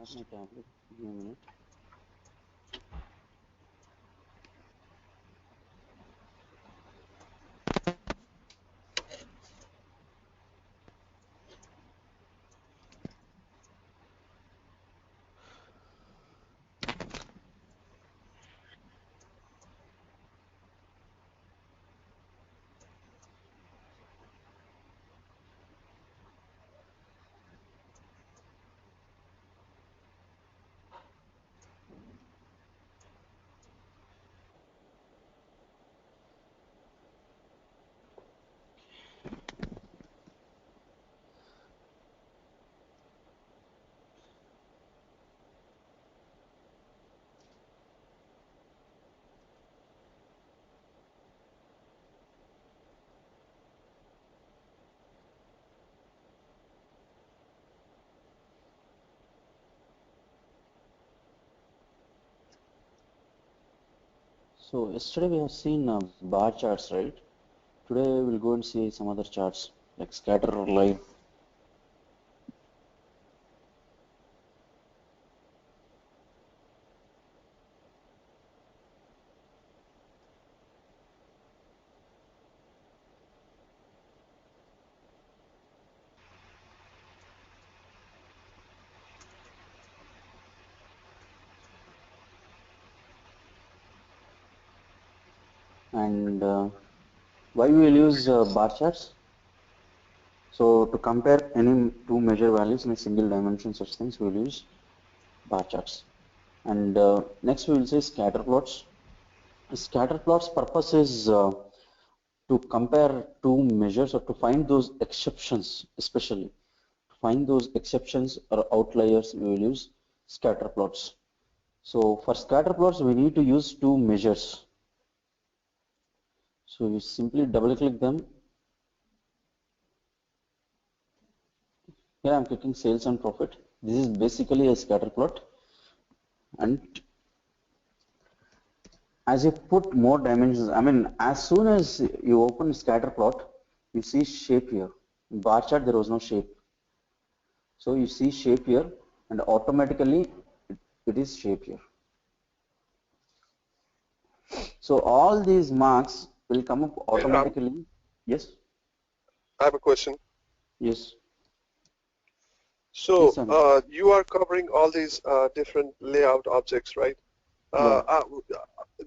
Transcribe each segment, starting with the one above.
start my tablet. Give me a minute. So yesterday we have seen bar charts, right? Today we'll go and see some other charts like scatter or line. And why we will use bar charts? So to compare any two measure values in a single dimension, such things we will use bar charts. And next we will say scatter plots. Scatter plots purpose is to compare two measures or to find those exceptions, especially to find those exceptions or outliers, we will use scatter plots. So for scatter plots, we need to use two measures. So you simply double click them. Here I'm clicking sales and profit. This is basically a scatter plot. And as you put more dimensions, I mean, as soon as you open scatter plot, you see shape here. In bar chart, there was no shape. So you see shape here, and automatically it is shape here. So all these marks will come up automatically. Yes? I have a question. Yes. So Yes, you are covering all these different layout objects, right? yeah.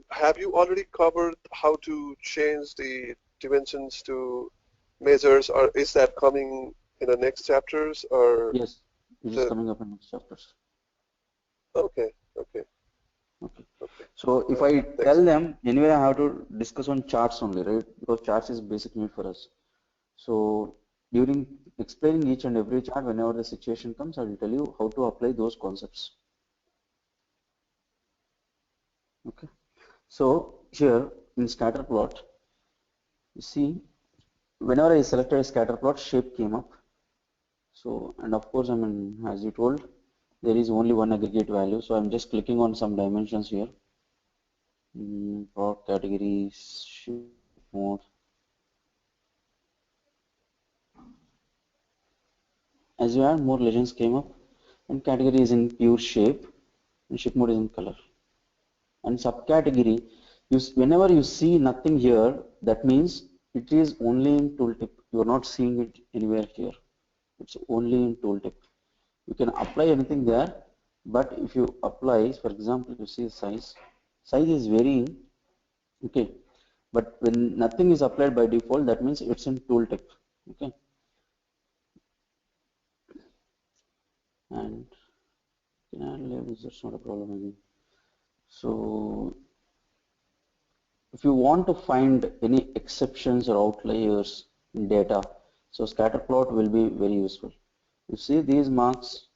Have you already covered how to change the dimensions to measures, or is that coming in the next chapters, or Yes. It is the? coming up in next chapters. Okay, okay, Okay. okay. So if I Thanks. tell them, anyway, I have to discuss on charts only, right? Because charts is basic need for us. So during explaining each and every chart, whenever the situation comes, I will tell you how to apply those concepts. Okay. So here in scatter plot, you see, whenever I selected a scatter plot, shape came up. So, and of course, I mean, as you told, there is only one aggregate value. So I'm just clicking on some dimensions here. Product categories, shape mode. As you add, more legends came up, and category is in pure shape, and shape mode is in color. And subcategory, whenever you see nothing here, that means it is only in tooltip. You are not seeing it anywhere here. It's only in tooltip. You can apply anything there, but if you apply, for example, you see size is varying, okay, but when nothing is applied by default, that means it's in tooltip, okay. And can add labels, that's not a problem again. So if you want to find any exceptions or outliers in data, so scatter plot will be very useful. You see these marks,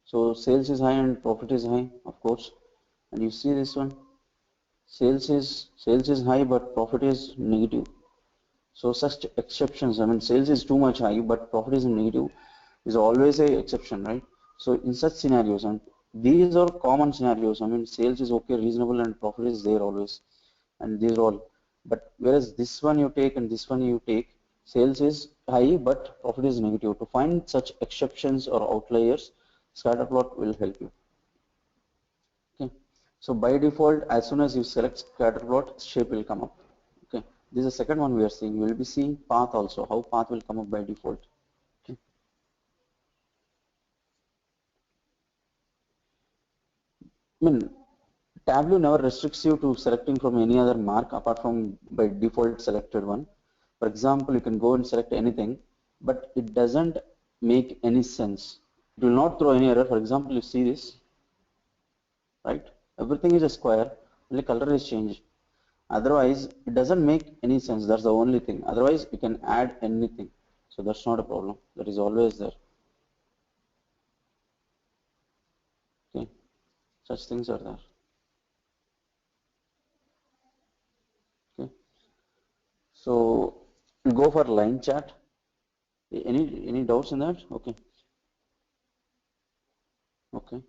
so sales is high and profit is high, of course, and you see this one, sales is high but profit is negative. So such exceptions, I mean, sales is too much high but profit is negative, is always a exception, right? So in such scenarios, and these are common scenarios, I mean, sales is okay, reasonable, and profit is there always, and these are all. But whereas this one you take and this one you take, sales is high but profit is negative. To find such exceptions or outliers, Scatter plot will help you. Okay. So by default, as soon as you select scatter plot, shape will come up. Okay. This is the second one we are seeing. We will be seeing path also, how path will come up by default. Okay. I mean, Tableau never restricts you to selecting from any other mark apart from by default selected one. For example, you can go and select anything, but it doesn't make any sense. It will not throw any error. For example, you see this, right? Everything is a square, only color is changed. Otherwise, it doesn't make any sense. That's the only thing. Otherwise, you can add anything. So that's not a problem. That is always there. Okay, such things are there. Okay, so we'll go for line chart. Any doubts in that? Okay. Okay.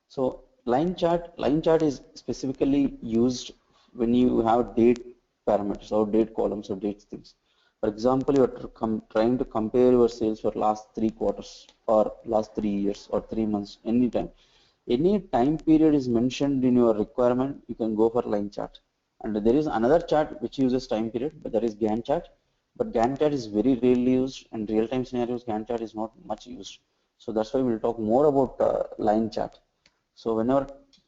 So line chart is specifically used when you have date parameters or date columns or date things. For example, you are trying to compare your sales for last 3 quarters or last 3 years or 3 months, anytime. Any time period is mentioned in your requirement, you can go for line chart. And there is another chart which uses time period, but that is Gantt chart. But Gantt chart is very rarely used, and real-time scenarios Gantt chart is not much used. So that's why we'll talk more about line chart. So whenever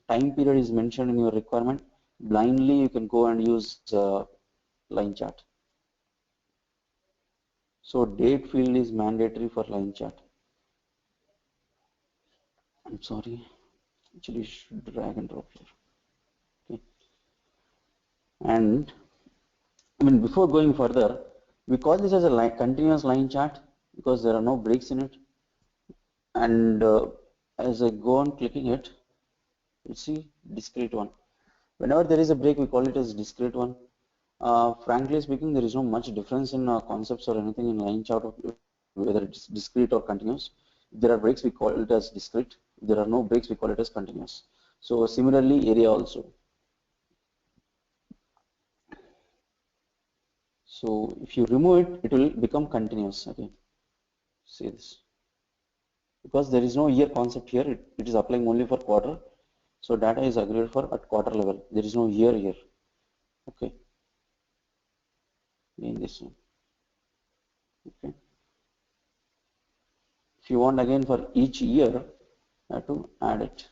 time period is mentioned in your requirement, blindly you can go and use line chart. So date field is mandatory for line chart. I'm sorry, actually you should drag and drop here. Okay. And I mean, before going further, we call this as a continuous line chart because there are no breaks in it. And as I go on clicking it, you see discrete one. Whenever there is a break, we call it as discrete one. Frankly speaking, there is no much difference in concepts or anything in line chart, whether it's discrete or continuous. If there are breaks, we call it as discrete. If there are no breaks, we call it as continuous. So similarly, area also. So if you remove it, it will become continuous. Okay, see this. Because there is no year concept here, it is applying only for quarter. So data is agreed for at quarter level. There is no year here. Okay. In this one. Okay. If you want again for each year, you have to add it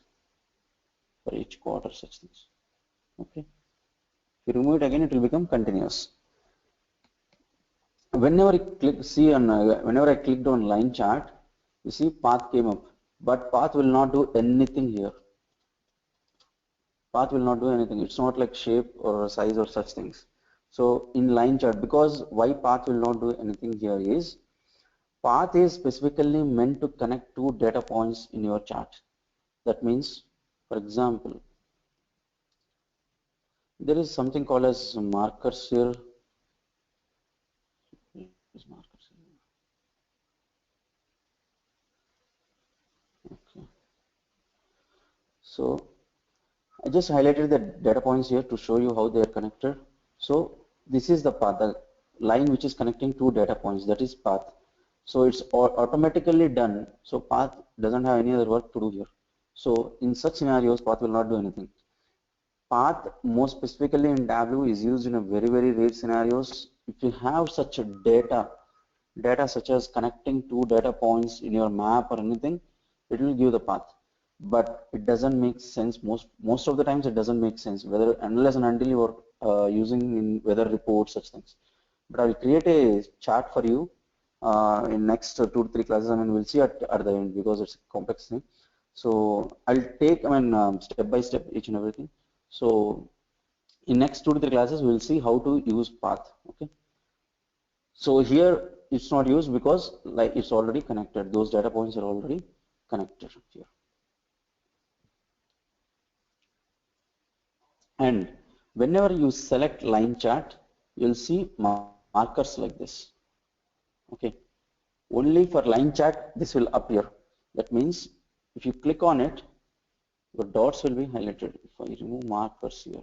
for each quarter, such things. Okay. If you remove it again, it will become continuous. Whenever I whenever I clicked on line chart, you see path came up, but path will not do anything here. Path will not do anything. It's not like shape or size or such things. So in line chart, because why path will not do anything here is, path is specifically meant to connect two data points in your chart. That means, for example, there is something called as markers here. Okay. So I just highlighted the data points here to show you how they are connected. So this is the path, the line which is connecting two data points, that is path. So it's automatically done. So path doesn't have any other work to do here. So in such scenarios, path will not do anything. Path, more specifically in Tableau, is used in a very, very rare scenarios. If you have such a data such as connecting two data points in your map or anything, it will give the path. But it doesn't make sense. Most of the times it doesn't make sense, whether unless and until you are using in weather reports, such things. But I will create a chart for you in next 2 to 3 classes. I mean, we'll see at the end because it's a complex thing. So I'll take, step by step each and everything. So in next 2 to 3 classes, we'll see how to use path. Okay. So here it's not used because like it's already connected. Those data points are already connected here. And whenever you select line chart, you'll see markers like this. Okay. Only for line chart, this will appear. That means if you click on it, your dots will be highlighted. If I remove markers here,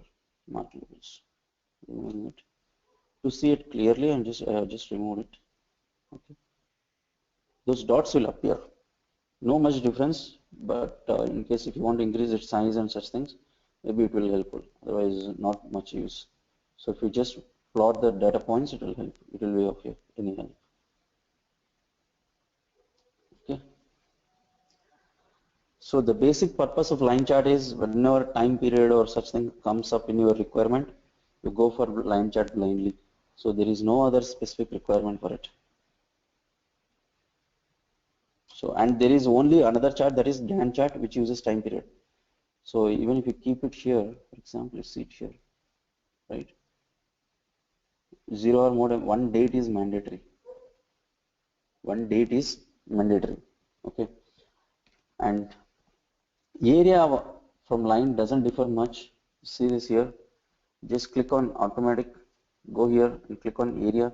mark labels, removing it. To see it clearly, and just remove it. Okay. Those dots will appear. No much difference, but in case if you want to increase its size and such things, maybe it will be helpful. Otherwise, not much use. So if you just plot the data points, it will help. It will be of any help. Okay. So the basic purpose of line chart is whenever time period or such thing comes up in your requirement, you go for line chart blindly. So there is no other specific requirement for it. So, and there is only another chart, that is Gantt chart, which uses time period. So even if you keep it here, for example, let's see it here, right? 0 or more than one date is mandatory. One date is mandatory. Okay. And area from line doesn't differ much. See this here. Just click on automatic, go here and click on area.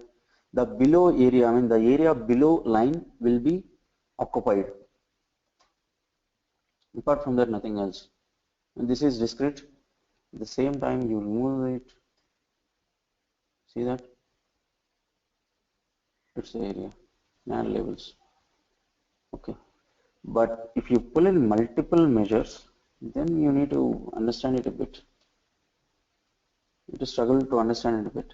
The below area, I mean the area below line will be occupied. Apart from that, nothing else. And this is discrete. At the same time, you remove it. See that? It's the area. NaN labels. Okay. But if you pull in multiple measures, then you need to understand it a bit. You need to struggle to understand it a bit.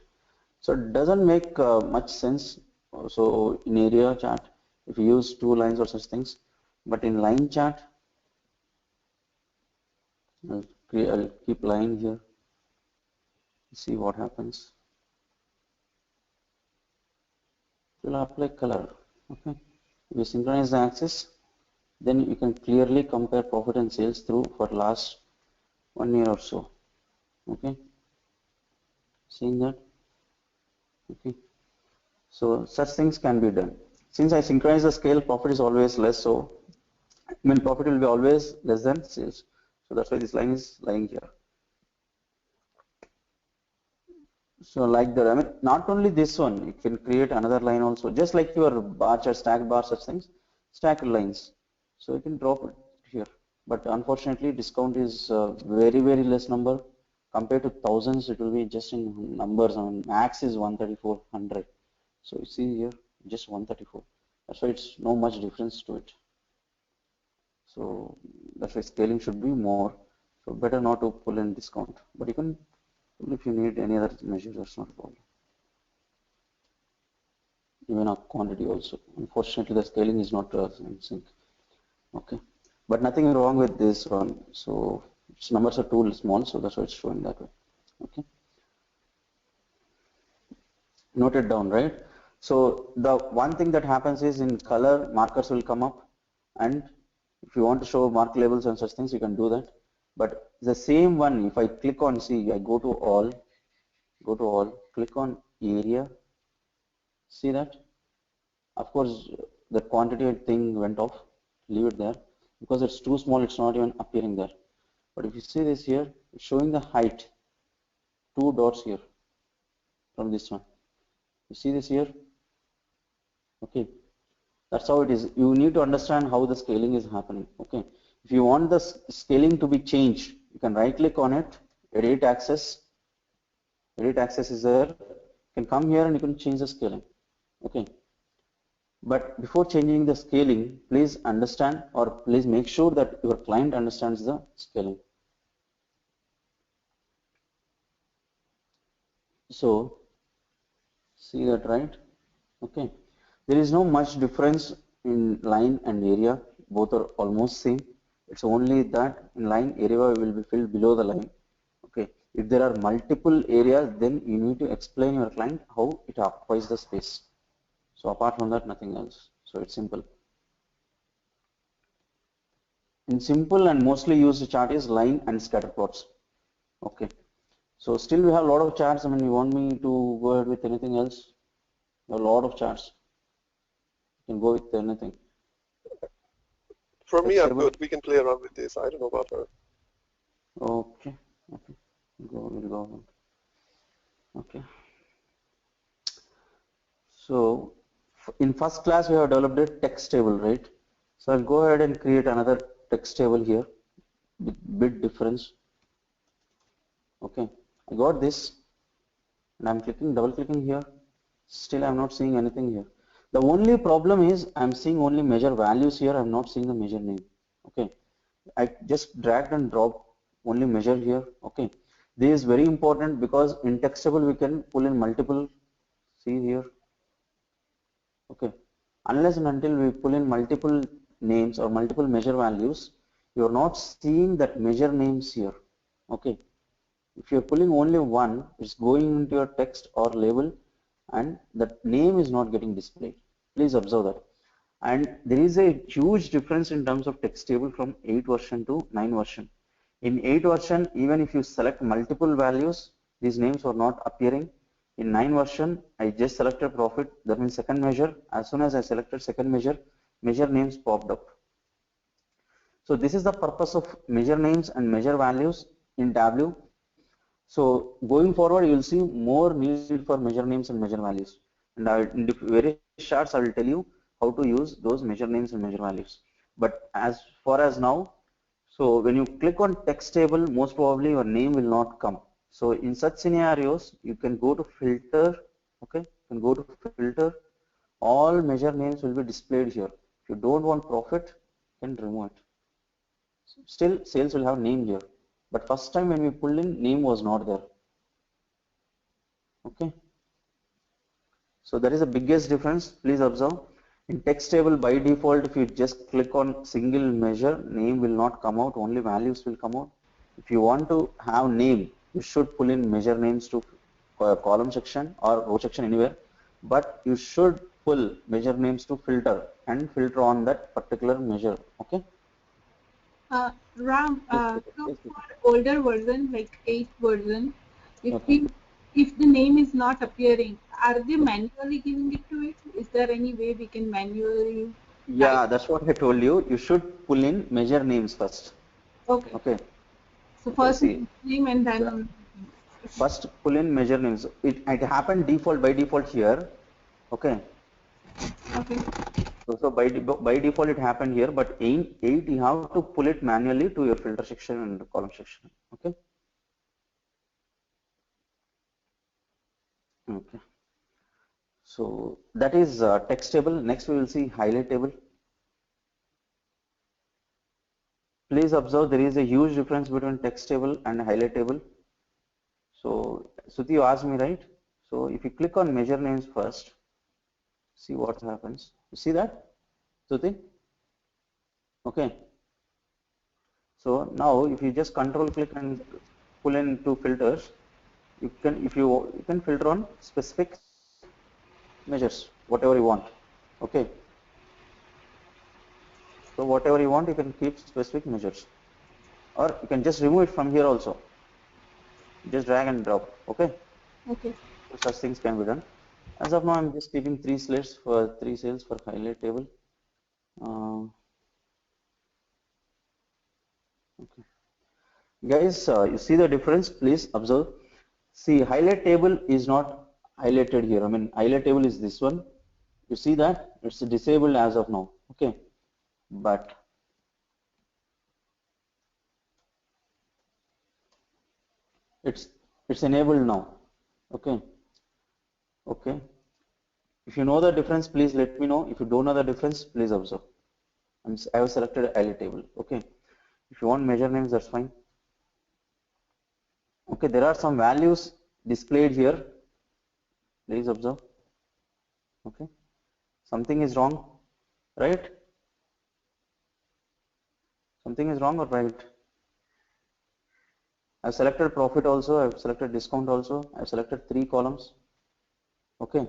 So it doesn't make much sense. So in area chart, if you use two lines or such things, but in line chart, I'll keep line here. See what happens. It will apply color. Okay. If you synchronize the axis, then you can clearly compare profit and sales through for last 1 year or so. Okay. Seeing that? Okay. So such things can be done. Since I synchronize the scale, profit is always less. So I mean profit will be always less than sales. So that's why this line is lying here. So like that, I mean, not only this one, you can create another line also, just like your bar chart, stack bar, such things, stack lines. So you can drop it here. But unfortunately, discount is very, very less number. Compared to thousands, it will be just in numbers. I mean, max is 13400. So you see here, just 134. That's why it's no much difference to it. So that's why scaling should be more. So better not to pull in discount. But you can pull if you need any other measure, that's not a problem. Even a quantity also. Unfortunately, the scaling is not in sync. Okay, but nothing wrong with this one. So its numbers are too small, so that's why it's showing that way. Okay, note it down, right? So the one thing that happens is in color markers will come up, and if you want to show mark labels and such things, you can do that. But the same one, if I click on, see, I go to all, click on area. See that? Of course, the quantity thing went off. Leave it there because it's too small. It's not even appearing there. But if you see this here, it's showing the height. Two dots here from this one. You see this here? Okay. That's how it is. You need to understand how the scaling is happening. Okay. If you want the scaling to be changed, you can right click on it, edit axis. Edit axis is there. You can come here and you can change the scaling. Okay. But before changing the scaling, please understand or please make sure that your client understands the scaling. So see that, right? Okay. There is no much difference in line and area. Both are almost same. It's only that in line area will be filled below the line. Okay. If there are multiple areas, then you need to explain your client how it occupies the space. So apart from that, nothing else. So it's simple. In simple and mostly used chart is line and scatter plots. Okay. So still we have a lot of charts. I mean, you want me to go ahead with anything else? A lot of charts. You can go with anything. For me, I'm good. We can play around with this. I don't know about her. Okay. Okay. We'll go on. Okay. So in first class we have developed a text table, right? So I'll go ahead and create another text table here with bit difference. Okay. I got this and I'm double clicking here. Still I'm not seeing anything here. The only problem is I'm seeing only measure values here. I'm not seeing the measure name. Okay. I just dragged and dropped only measure here. Okay. This is very important because in text table we can pull in multiple. See here. Okay. Unless and until we pull in multiple names or multiple measure values, you're not seeing that measure names here. Okay. If you're pulling only one, it's going into your text or label and that name is not getting displayed. Please observe that. And there is a huge difference in terms of text table from 8 version to 9 version. In 8 version, even if you select multiple values, these names were not appearing. In 9 version, I just selected profit, that means second measure. As soon as I selected second measure, measure names popped up. So this is the purpose of measure names and measure values in Tableau. So going forward, you will see more need for measure names and measure values. And in the various charts, I will tell you how to use those measure names and measure values. But as far as now, so when you click on text table, most probably your name will not come. So in such scenarios, you can go to filter. Okay, you can go to filter. All measure names will be displayed here. If you don't want profit, you can remove it. Still, sales will have name here. But first time when we pulled in, name was not there. Okay. So that is the biggest difference. Please observe. In text table by default, if you just click on single measure, name will not come out, only values will come out. If you want to have name, you should pull in measure names to column section or row section anywhere, but you should pull measure names to filter and filter on that particular measure. Okay. Ram, Yes, so yes, for older version, like 8th version, if okay. if the name is not appearing, are they manually giving it to it? Is there any way we can manually type? Yeah, that's what I told you. You should pull in measure names first. Okay. Okay. So Okay. first See, name and yeah. then First pull in measure names. It happened default by default here. Okay. okay. So by default it happened here, but in 8 you have to pull it manually to your filter section and column section. Okay. Okay. So that is text table. Next we will see highlight table. Please observe there is a huge difference between text table and highlight table. So Suti, you asked me, right? So if you click on measure names first, see what happens. You see that, Suti? Okay. So now if you just control click and pull in two filters, you can you can filter on specific measures, whatever you want. Okay. So whatever you want, you can keep specific measures, or you can just remove it from here also. Just drag and drop. Okay. Okay. So such things can be done. As of now, I'm just keeping three sales for highlight table. Okay. Guys, you see the difference? Please observe. See, highlight table is not highlighted here. I mean, highlight table is this one. You see that? It's disabled as of now. Okay. But it's enabled now. Okay. Okay. If you know the difference, please let me know. If you don't know the difference, please observe. I have selected highlight table. Okay. If you want measure names, that's fine. Okay, there are some values displayed here. Please observe. Okay. Something is wrong, right? Something is wrong or right? I've selected profit also, I've selected discount also, I've selected three columns. Okay.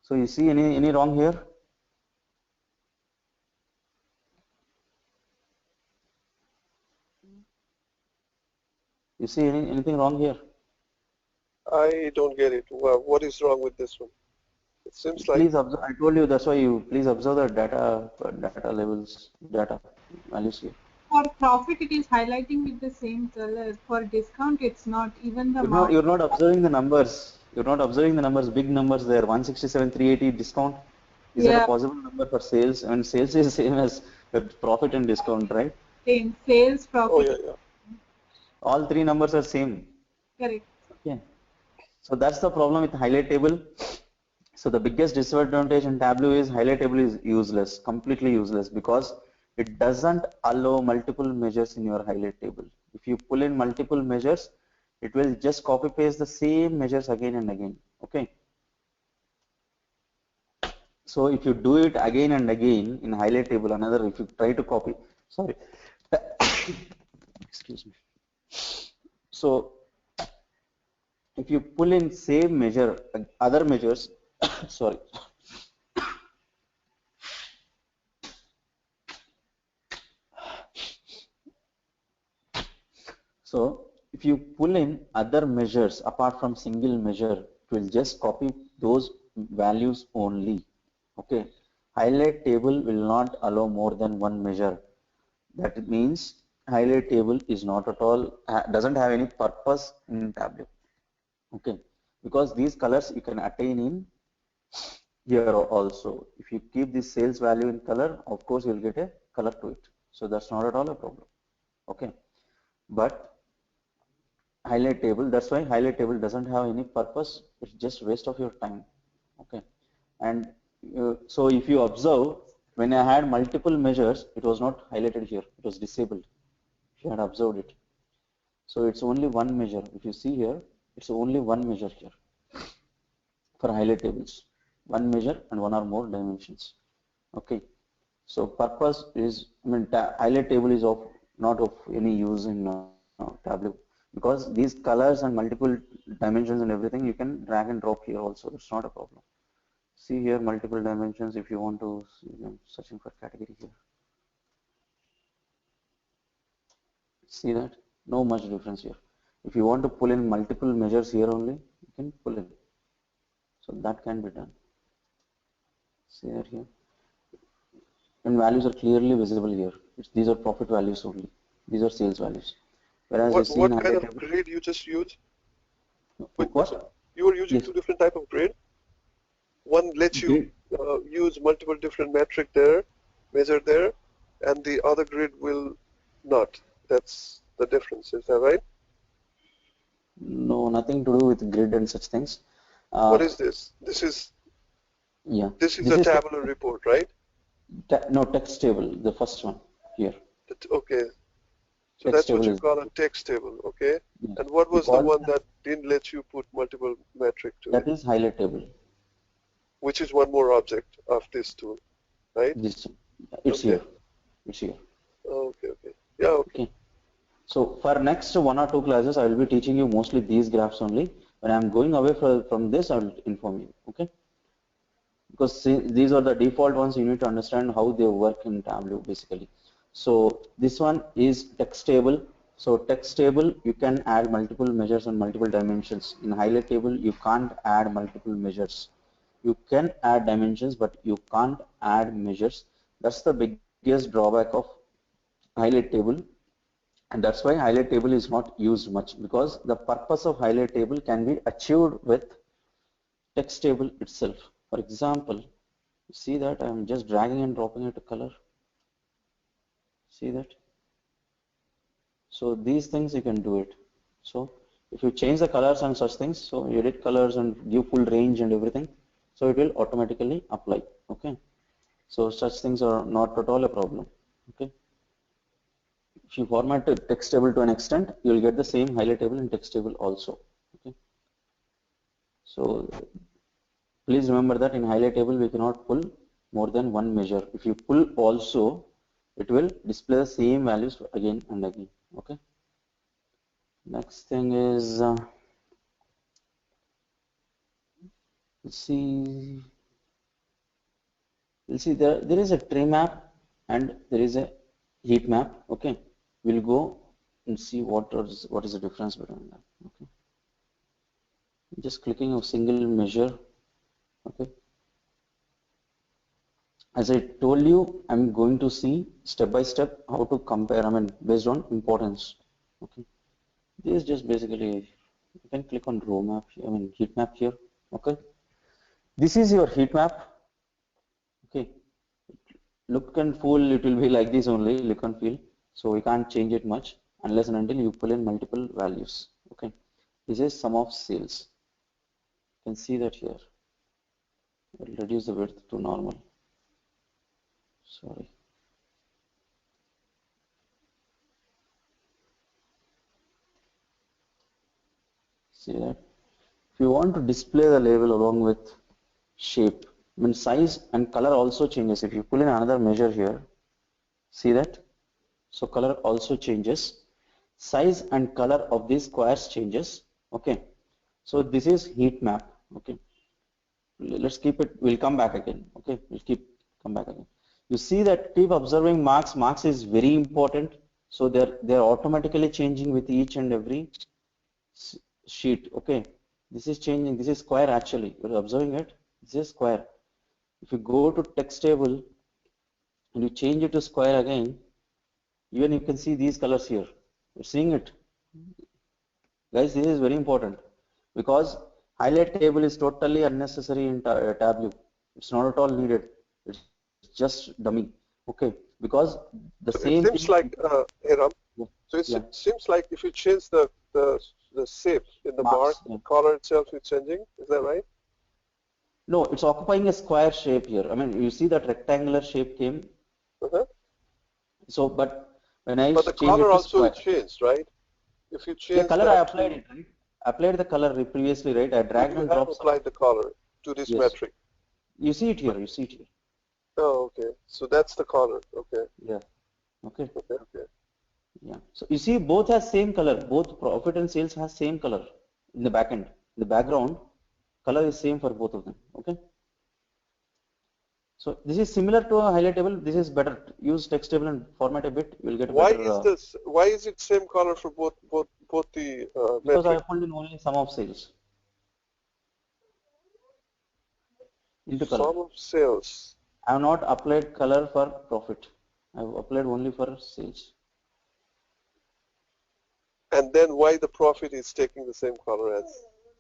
So you see any wrong here? You see anything wrong here? I don't get it. What is wrong with this one? It seems like Please observe. I told you that's why you please observe the data levels, data values here. For profit, it is highlighting with the same color. For discount, it's not. Even the amount. You're not observing the numbers. You're not observing the numbers. Big numbers there. 167, 380 discount. Is that a Yeah. possible number for sales? And sales is same as profit and discount, right? Same sales oh profit. yeah, yeah. All three numbers are same. Correct. Okay. So that's the problem with highlight table. So the biggest disadvantage in Tableau is highlight table is useless, completely useless, because it doesn't allow multiple measures in your highlight table. If you pull in multiple measures, it will just copy paste the same measures again and again. Okay. So if you do it again and again in highlight table, if you try to copy, sorry, excuse me. So if you pull in same measure, other measures, sorry. So if you pull in other measures apart from single measure, it will just copy those values only. Okay. Highlight table will not allow more than one measure. That means highlight table is not at all, doesn't have any purpose in Tableau. Okay. Because these colors you can attain in here also. If you keep this sales value in color, of course you'll get a color to it. So that's not at all a problem. Okay. But highlight table, that's why highlight table doesn't have any purpose. It's just waste of your time. Okay. And so if you observe, when I had multiple measures, it was not highlighted here. It was disabled. If you had observed it. So it's only one measure. If you see here, it's only one measure here for highlight tables. One measure and one or more dimensions. Okay. So purpose is, highlight table is not of any use in Tableau, because these colors and multiple dimensions and everything you can drag and drop here also. It's not a problem. See here multiple dimensions if you want to see them, searching for category here. See that? No much difference here. If you want to pull in multiple measures here only, you can pull in. So that can be done. See that here. And values are clearly visible here. These are profit values only. These are sales values. Whereas you see what in kind of table, grid you just used? what? You were using Yes. two different type of grid. One lets you Grid. use multiple different metric there, measure there, and the other grid will not. That's the difference. Is that right? No, nothing to do with grid and such things. What is this? This is Yeah. a This is tabular report, right? no text table, the first one here. Okay. So Text that's what table you is, call a text table, okay? yes. And what We was the call one that didn't let you put multiple metric to that it? is highlight table. Which is one more object of this tool, right? This it's Okay. here. It's here. Okay, okay. Yeah, okay. Okay. So for next 1 or 2 classes, I will be teaching you mostly these graphs only. When I am going away from this, I will inform you. Okay. Because these are the default ones, you need to understand how they work in Tableau basically. So this one is text table. So text table, you can add multiple measures and multiple dimensions. In highlight table, you can't add multiple measures. You can add dimensions, but you can't add measures. That's the biggest drawback of highlight table. And that's why highlight table is not used much, because the purpose of highlight table can be achieved with text table itself. For example, see that I'm just dragging and dropping it to color. See that? So these things you can do it. So if you change the colors and such things, so you edit colors and give full range and everything, so it will automatically apply. Okay. So such things are not at all a problem. Okay. If you format a text table to an extent, you will get the same highlight table and text table also. Okay. So please remember that in highlight table we cannot pull more than one measure. If you pull also, it will display the same values again and again. Okay. Next thing is we'll see there is a tree map and there is a heat map. Okay. We'll go and see what is the difference between them. Okay. Just clicking a single measure. Okay. As I told you, I'm going to see step by step how to compare, based on importance. Okay. This is just basically, you can click on row map, heat map here. Okay. This is your heat map. Okay. Look and feel, it will be like this only, look and feel. So we can't change it much unless and until you pull in multiple values. Okay. This is sum of sales. You can see that here. I'll reduce the width to normal. Sorry. See that? If you want to display the label along with shape, I mean size and color also changes. If you pull in another measure here, see that? So color also changes. Size and color of these squares changes. Okay. So this is heat map. Okay. Let's keep it. We'll come back again. Okay. We'll come back again. You see that keep observing marks. Marks is very important. So they're automatically changing with each and every sheet. Okay. This is changing. This is square actually. You're observing it. This is square. If you go to text table and you change it to square again, even you can see these colors here. You're seeing it. Guys, this is very important because highlight table is totally unnecessary in Tableau. It's not at all needed. It's just dummy. Okay, because the So it same seems thing. like, hey Ram, Yeah, so it yeah. seems like if you change the shape in the mark, Marks. Yeah. the color itself is changing. Is that right? No, it's occupying a square shape here. I mean, you see that rectangular shape came. Uh-huh. So, but when I But the change color it to also will square, change, right? If you yeah, change color I that applied to, it, right? Applied the color previously, right? I so dragged you and have dropped some of applied the color to this Yes. metric. You see it here. But, You see it here. oh, okay. So that's the color. Okay. Yeah. Okay. Okay. Okay. Yeah. So you see both has same color. Both profit and sales has same color in the back end. In the background, color is same for both of them. Okay. So this is similar to a highlight table. This is better. Use text table and format a bit. You will get a Why better is this? Why is it same color for both the because I metric? have pulled in only sum of sales into color. Sum of sales. I have not applied color for profit. I have applied only for sales. And then why the profit is taking the same color as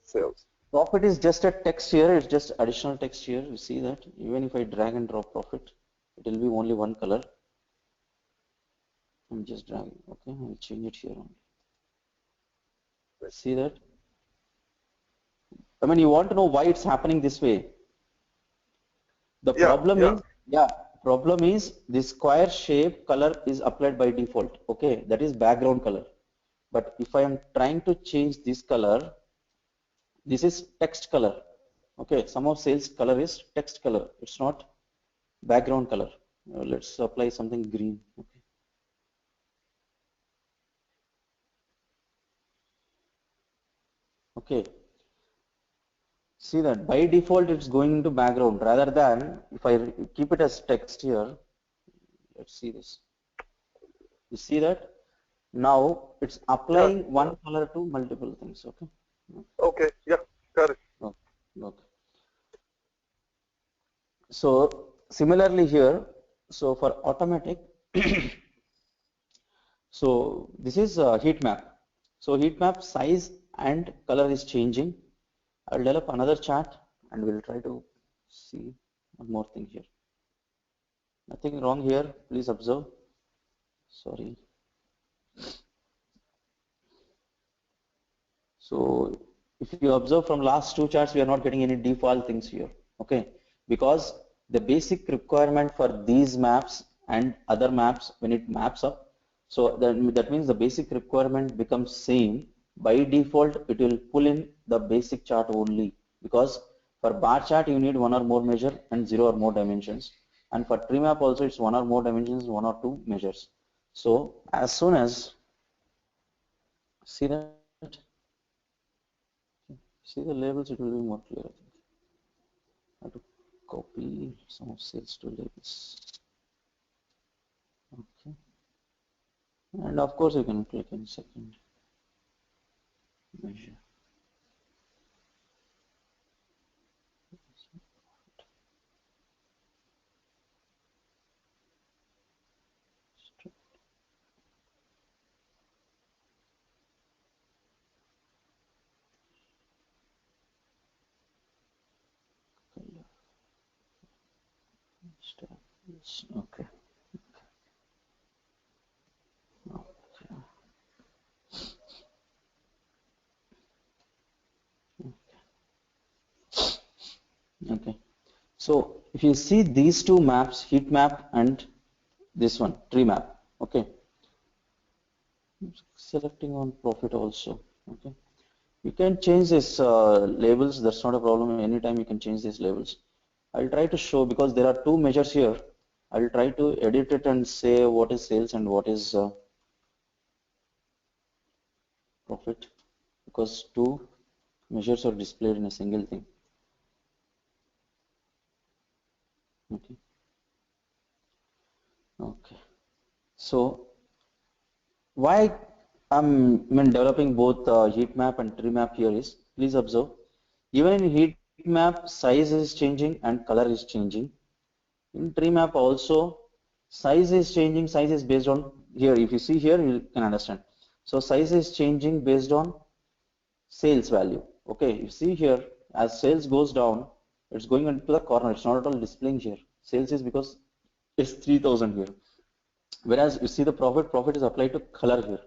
sales? Profit is just a text here. It's just additional text here. You see that even if I drag and drop profit, it will be only one color. I'm just dragging. Okay, I'll change it here only. See that? I mean, you want to know why it's happening this way. The Yeah, problem yeah. is, yeah, problem is this square shape color is applied by default. Okay, that is background color. But if I am trying to change this color, this is text color. Okay, sum of sales color is text color. It's not background color. Let's apply something green. Okay. Okay. See that by default it's going into background rather than if I keep it as text here. Let's see this. You see that now it's Yeah. applying one color to multiple things. Okay. Okay. Yeah. Got it. Okay. Okay. So similarly here, so for automatic, so this is a heat map. So heat map size and color is changing. I'll develop another chart and we'll try to see one more thing here. Nothing wrong here. Please observe. Sorry. So if you observe from last two charts, we are not getting any default things here. Okay, because the basic requirement for these maps and other maps when it maps up, so then that means the basic requirement becomes same. By default, it will pull in the basic chart only because for bar chart you need one or more measure and zero or more dimensions, and for tree map also it's one or more dimensions, one or two measures. So as soon as see that. See the labels, it will be more clear. I think. I have to copy some of sales to labels. Okay. And of course, you can click in second measure. Okay. Okay. So if you see these two maps, heat map and this one, tree map, okay. Selecting on profit also, okay. You can change this labels, that's not a problem. Anytime you can change these labels. I'll try to show because there are two measures here. I'll try to edit it and say what is sales and what is profit, because two measures are displayed in a single thing. Okay. Okay. So why I'm developing both heat map and tree map here is, please observe, even in heat map size is changing and color is changing. In tree map also size is changing, size is based on here. If you see here, you can understand. So size is changing based on sales value. Okay, you see here, as sales goes down, it's going into the corner. It's not at all displaying here. Sales is because it's 3000 here. Whereas you see the profit is applied to color here.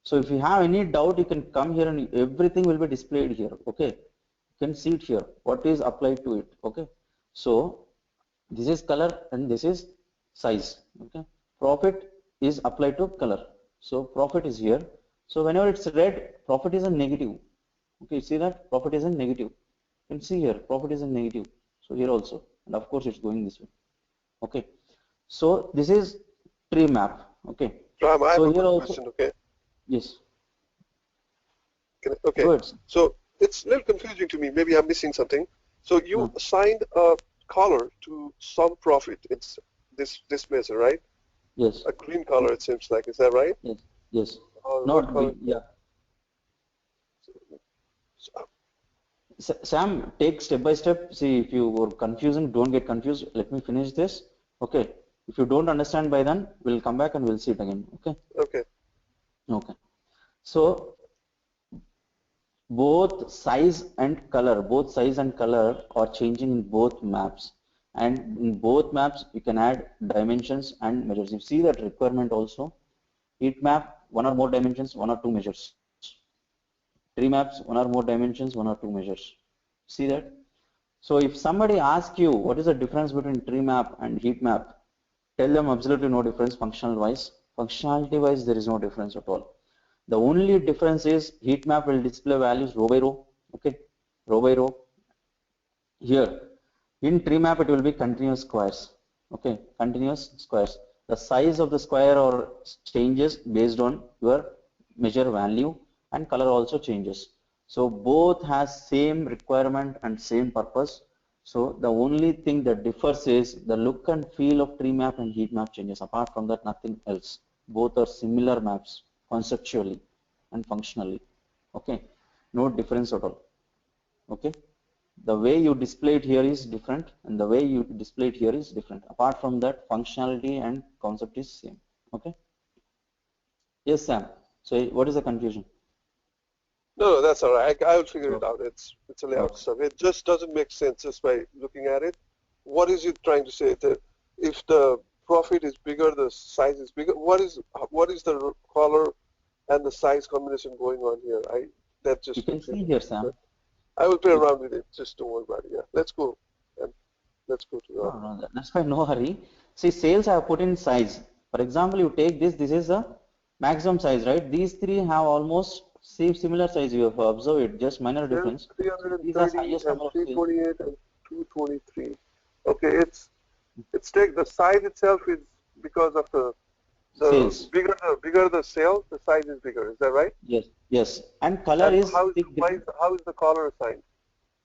So if you have any doubt, you can come here and everything will be displayed here. Okay, you can see it here, what is applied to it. Okay, so this is color and this is size. Okay, profit is applied to color. So profit is here. So whenever it's red, profit is a negative. Okay, see that profit is a negative. You can see here, profit is a negative. So here also, and of course it's going this way. Okay, so this is tree map. Okay, Ram, I have so a here quick also, question, okay? yes, Okay, go ahead. so it's a little confusing to me. Maybe I'm missing something. So you No, assigned a color to some profit. It's this measure, right? yes, A green color, it seems like. Is that right? yes, yes. Or what Not color? green, yeah. So, Sam, take step by step. See, if you were confusing, don't get confused. Let me finish this. Okay. If you don't understand by then, we'll come back and we'll see it again. Okay. okay. Okay. So both size and color are changing in both maps. And in both maps, you can add dimensions and measures. You see that requirement also. Heat map, one or more dimensions, one or two measures. Tree maps, one or more dimensions, one or two measures. See that? So if somebody asks you what is the difference between tree map and heat map, tell them absolutely no difference functional wise. Functionality wise, there is no difference at all. The only difference is heat map will display values row by row. Okay, row by row. Here in tree map, it will be continuous squares. Okay, continuous squares. The size of the square or changes based on your measure value, and color also changes. So both has same requirement and same purpose. So the only thing that differs is the look and feel of tree map and heat map changes. Apart from that, nothing else. Both are similar maps conceptually and functionally. Okay, no difference at all. Okay, the way you display it here is different and the way you display it here is different. Apart from that, functionality and concept is same. Okay, yes Sam, so what is the confusion? No, that's all right. I will figure it Okay. out. It's a layout Okay. stuff. It just doesn't make sense just by looking at it. What is it trying to say? That if the profit is bigger, the size is bigger. What is the color and the size combination going on here? That You just can confused see me. here Sam. I will play You, around with it. Just don't worry about it. Yeah, let's go and let's go to the. no, that's fine, no hurry. See, sales I have put in size. For example, you take this is the maximum size, right? These three have almost same similar size. You have observed it, just minor Sales difference. So these are 330 highest and number of sales. 328 and 223. Okay, it's take the size itself is because of the Sales. bigger the sale, the size is bigger. Is that right? Yes, yes. And color And is how is thick why is green. how is the color assigned?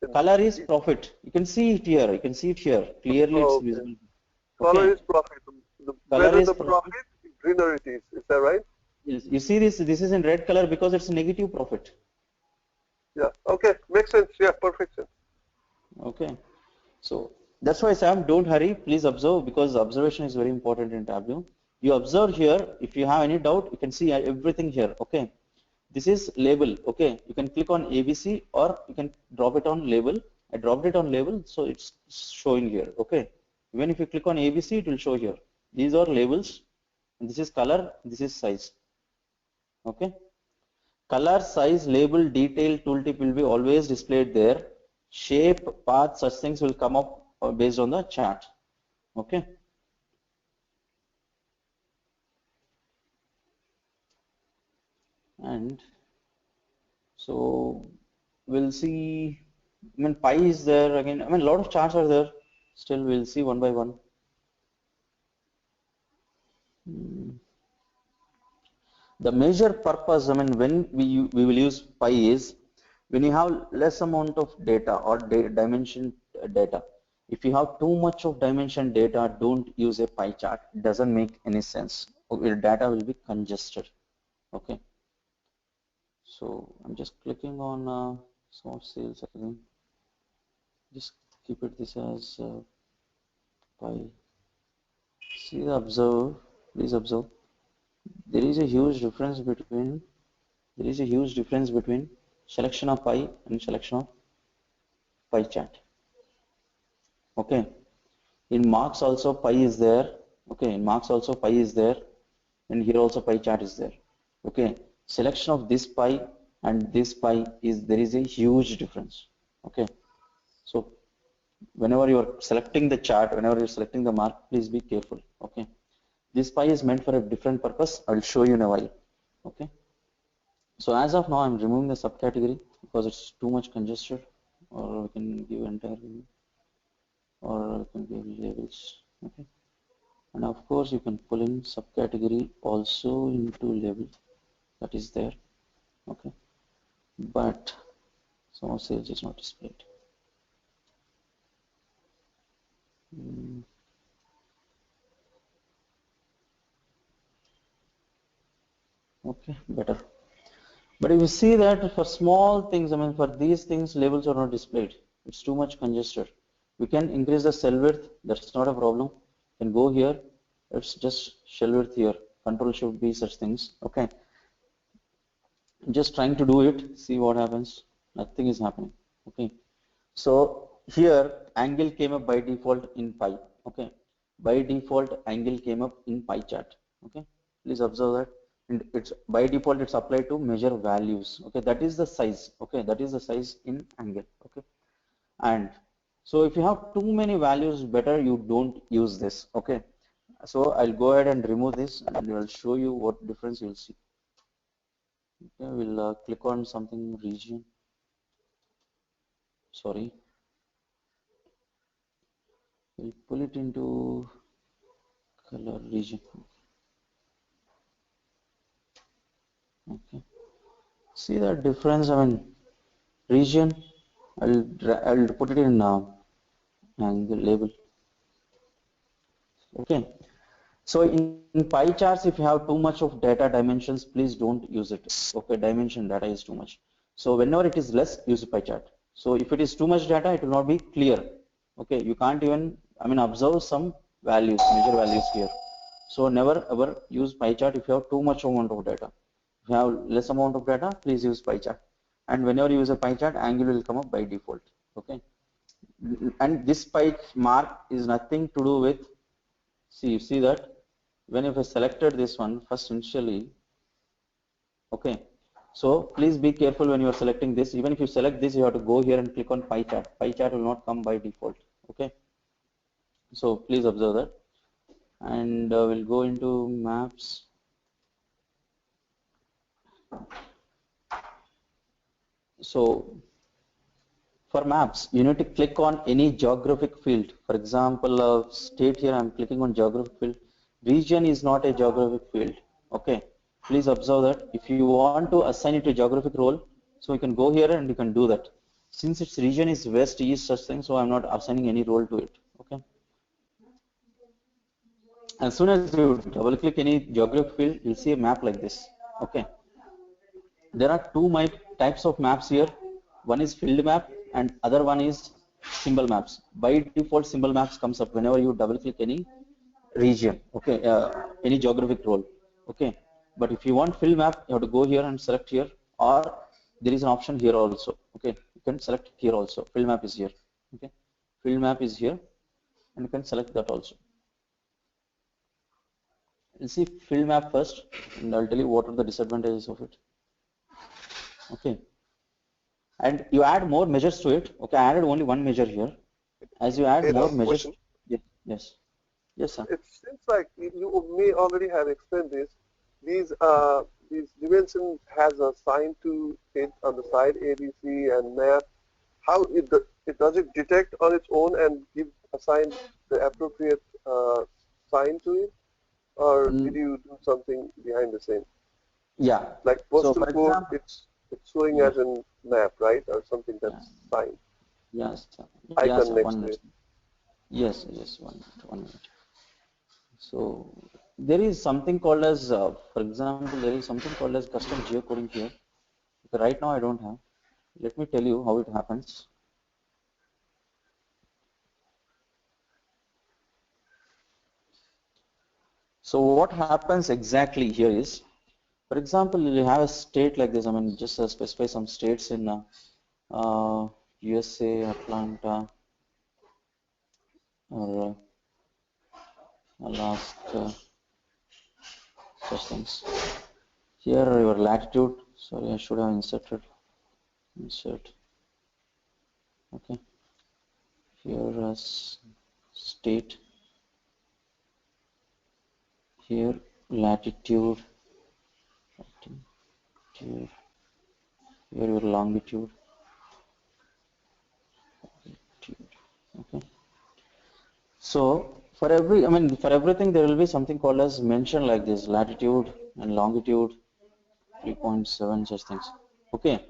In Color is the, profit. You can see it here. You can see it here. Clearly, it's oh, okay. visible. Color Okay. is profit. The Color better is the profit. profit, greener it is. Is that right? Yes. You see this. This is in red color because it's negative profit. Yeah. Okay. Makes sense. Yeah. Perfect sense. Okay. So that's why Sam, don't hurry. Please observe because observation is very important in Tableau. You observe here. If you have any doubt, you can see everything here. Okay. This is label. Okay. You can click on ABC or you can drop it on label. I dropped it on label, so it's showing here. Okay. Even if you click on ABC, it will show here. These are labels. And this is color. This is size. Okay. Color, size, label, detail, tooltip will be always displayed there. Shape, path, such things will come up based on the chart. Okay. And so we'll see, I mean, pi is there again. I mean, a lot of charts are there. Still, we'll see one by one. The major purpose, I mean, when we will use pi is when you have less amount of data or dimension data. If you have too much of dimension data, don't use a pie chart. It doesn't make any sense. Your data will be congested. Okay. So I'm just clicking on small sales again. Just keep it this as pi. See, observe. Please observe. There is a huge difference between selection of pi and selection of pie chart. Okay. In marks also pi is there. Okay. In marks also pi is there, and here also pie chart is there. Okay. Selection of this pi and this pi is there is a huge difference. Okay. So whenever you are selecting the chart, whenever you're selecting the mark, please be careful. Okay. This pi is meant for a different purpose. I will show you in a while. Okay. So as of now, I'm removing the subcategory because it's too much congested, or we can give entire, or we can give labels. Okay. And of course, you can pull in subcategory also into label that is there. Okay. But some of sales is not displayed. Okay, better. But if you see that for small things, I mean, for these things, labels are not displayed. It's too much congested. We can increase the cell width. That's not a problem. You can go here. It's just cell width here. Control should be such things. Okay. Just trying to do it. See what happens. Nothing is happening. Okay. So here angle came up by default in pi. Okay. By default angle came up in pie chart. Okay. Please observe that. And it's by default it's applied to measure values. Okay, that is the size. Okay, that is the size in angle. Okay, and so if you have too many values, better you don't use this. Okay, so I'll go ahead and remove this and I'll show you what difference you'll see. Okay, we'll click on something region. Sorry, we'll pull it into color region. Okay, see that difference. I mean, region. I'll put it in angle label. Okay. So in pie charts, if you have too much of data dimensions, please don't use it. Okay, dimension data is too much. So whenever it is less, use a pie chart. So if it is too much data, it will not be clear. Okay, you can't even, I mean, observe some values, measure values here. So never ever use pie chart if you have too much amount of data. If you have less amount of data, please use pie chart. And whenever you use a pie chart, angle will come up by default. Okay, and this pie mark is nothing to do with. See, you see that when if I selected this one first initially, okay, so please be careful when you are selecting this. Even if you select this, you have to go here and click on pie chart. Pie chart will not come by default. Okay, so please observe that. And we'll go into maps. So for maps, you need to click on any geographic field. For example, state here, I'm clicking on geographic field. Region is not a geographic field. Okay, please observe that. If you want to assign it to geographic role, so you can go here and you can do that. Since its region is west, east, such thing, so I'm not assigning any role to it. Okay. As soon as you double click any geographic field, you'll see a map like this. Okay. There are two types of maps here. One is field map and other one is symbol maps. By default, symbol maps comes up whenever you double click any region, okay, any geographic role, okay. But if you want field map, you have to go here and select here, or there is an option here also. Okay, you can select here also. Field map is here. Okay, field map is here, and you can select that also. You'll see field map first, and I'll tell you what are the disadvantages of it. Okay. And you add more measures to it. Okay, I added only one measure here. As you add Data more measures, question. yes, sir. It seems like you may already have explained this. These dimension has a sign to it on the side, ABC and map. How it does it detect on its own and assign the appropriate sign to it, or did Mm, you do something behind the scene? yeah. Like So postal for code, example, it's showing yeah, as a map, right, or something yeah, that's signed, yes, sir. Yes, icon sir. next One to minute. it. Yes, yes, 1 minute, 1 minute. So there is something called as, for example, there is something called as custom geocoding here. Okay, right now I don't have. Let me tell you how it happens. So what happens exactly here is, for example, you have a state like this. I mean, just specify some states in USA, Atlanta, or Alaska, such things. Here your latitude. Sorry, I should have inserted. Insert. Okay. Here as state. Here latitude. Latitude. Here your longitude. Okay. So for every, I mean, for everything there will be something called as mention like this, latitude and longitude, 3.7 such things. Okay.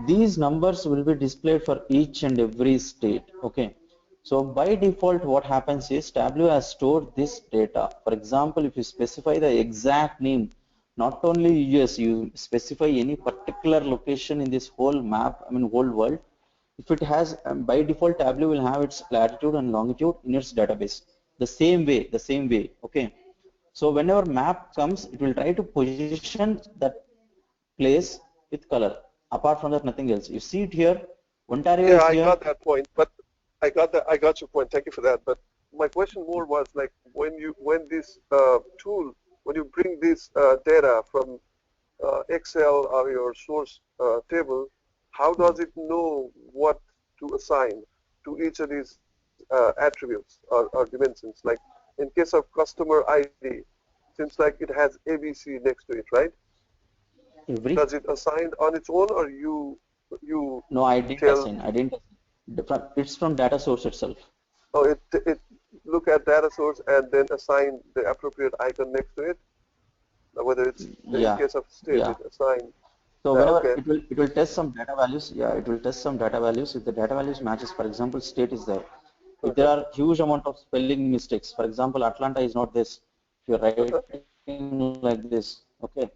These numbers will be displayed for each and every state. Okay. So by default, what happens is Tableau has stored this data. For example, if you specify the exact name, not only US, you specify any particular location in this whole map, I mean whole world. If it has, by default, Tableau will have its latitude and longitude in its database. The same way, okay. So whenever map comes, it will try to position that place with color. Apart from that, nothing else. You see it here, Ontario Yeah, is I here. got that point, but I got your point. Thank you for that. But my question more was like when this tool, when you bring this data from Excel or your source table, how does it know what to assign to each of these attributes or dimensions? Like in case of customer ID, seems like it has ABC next to it, right? Every Does it assign on its own, or you No, I didn't tell? assign. I didn't assign. It's from data source itself. Oh, it look at data source and then assign the appropriate icon next to it. Whether it's in Yeah, case of state, yeah. it assign So that. whenever Okay, it will test some data values. Yeah, it will test some data values. If the data values matches, for example, state is there. If there uh-huh, are huge amount of spelling mistakes, for example, Atlanta is not this. If you're uh-huh, writing like this, okay,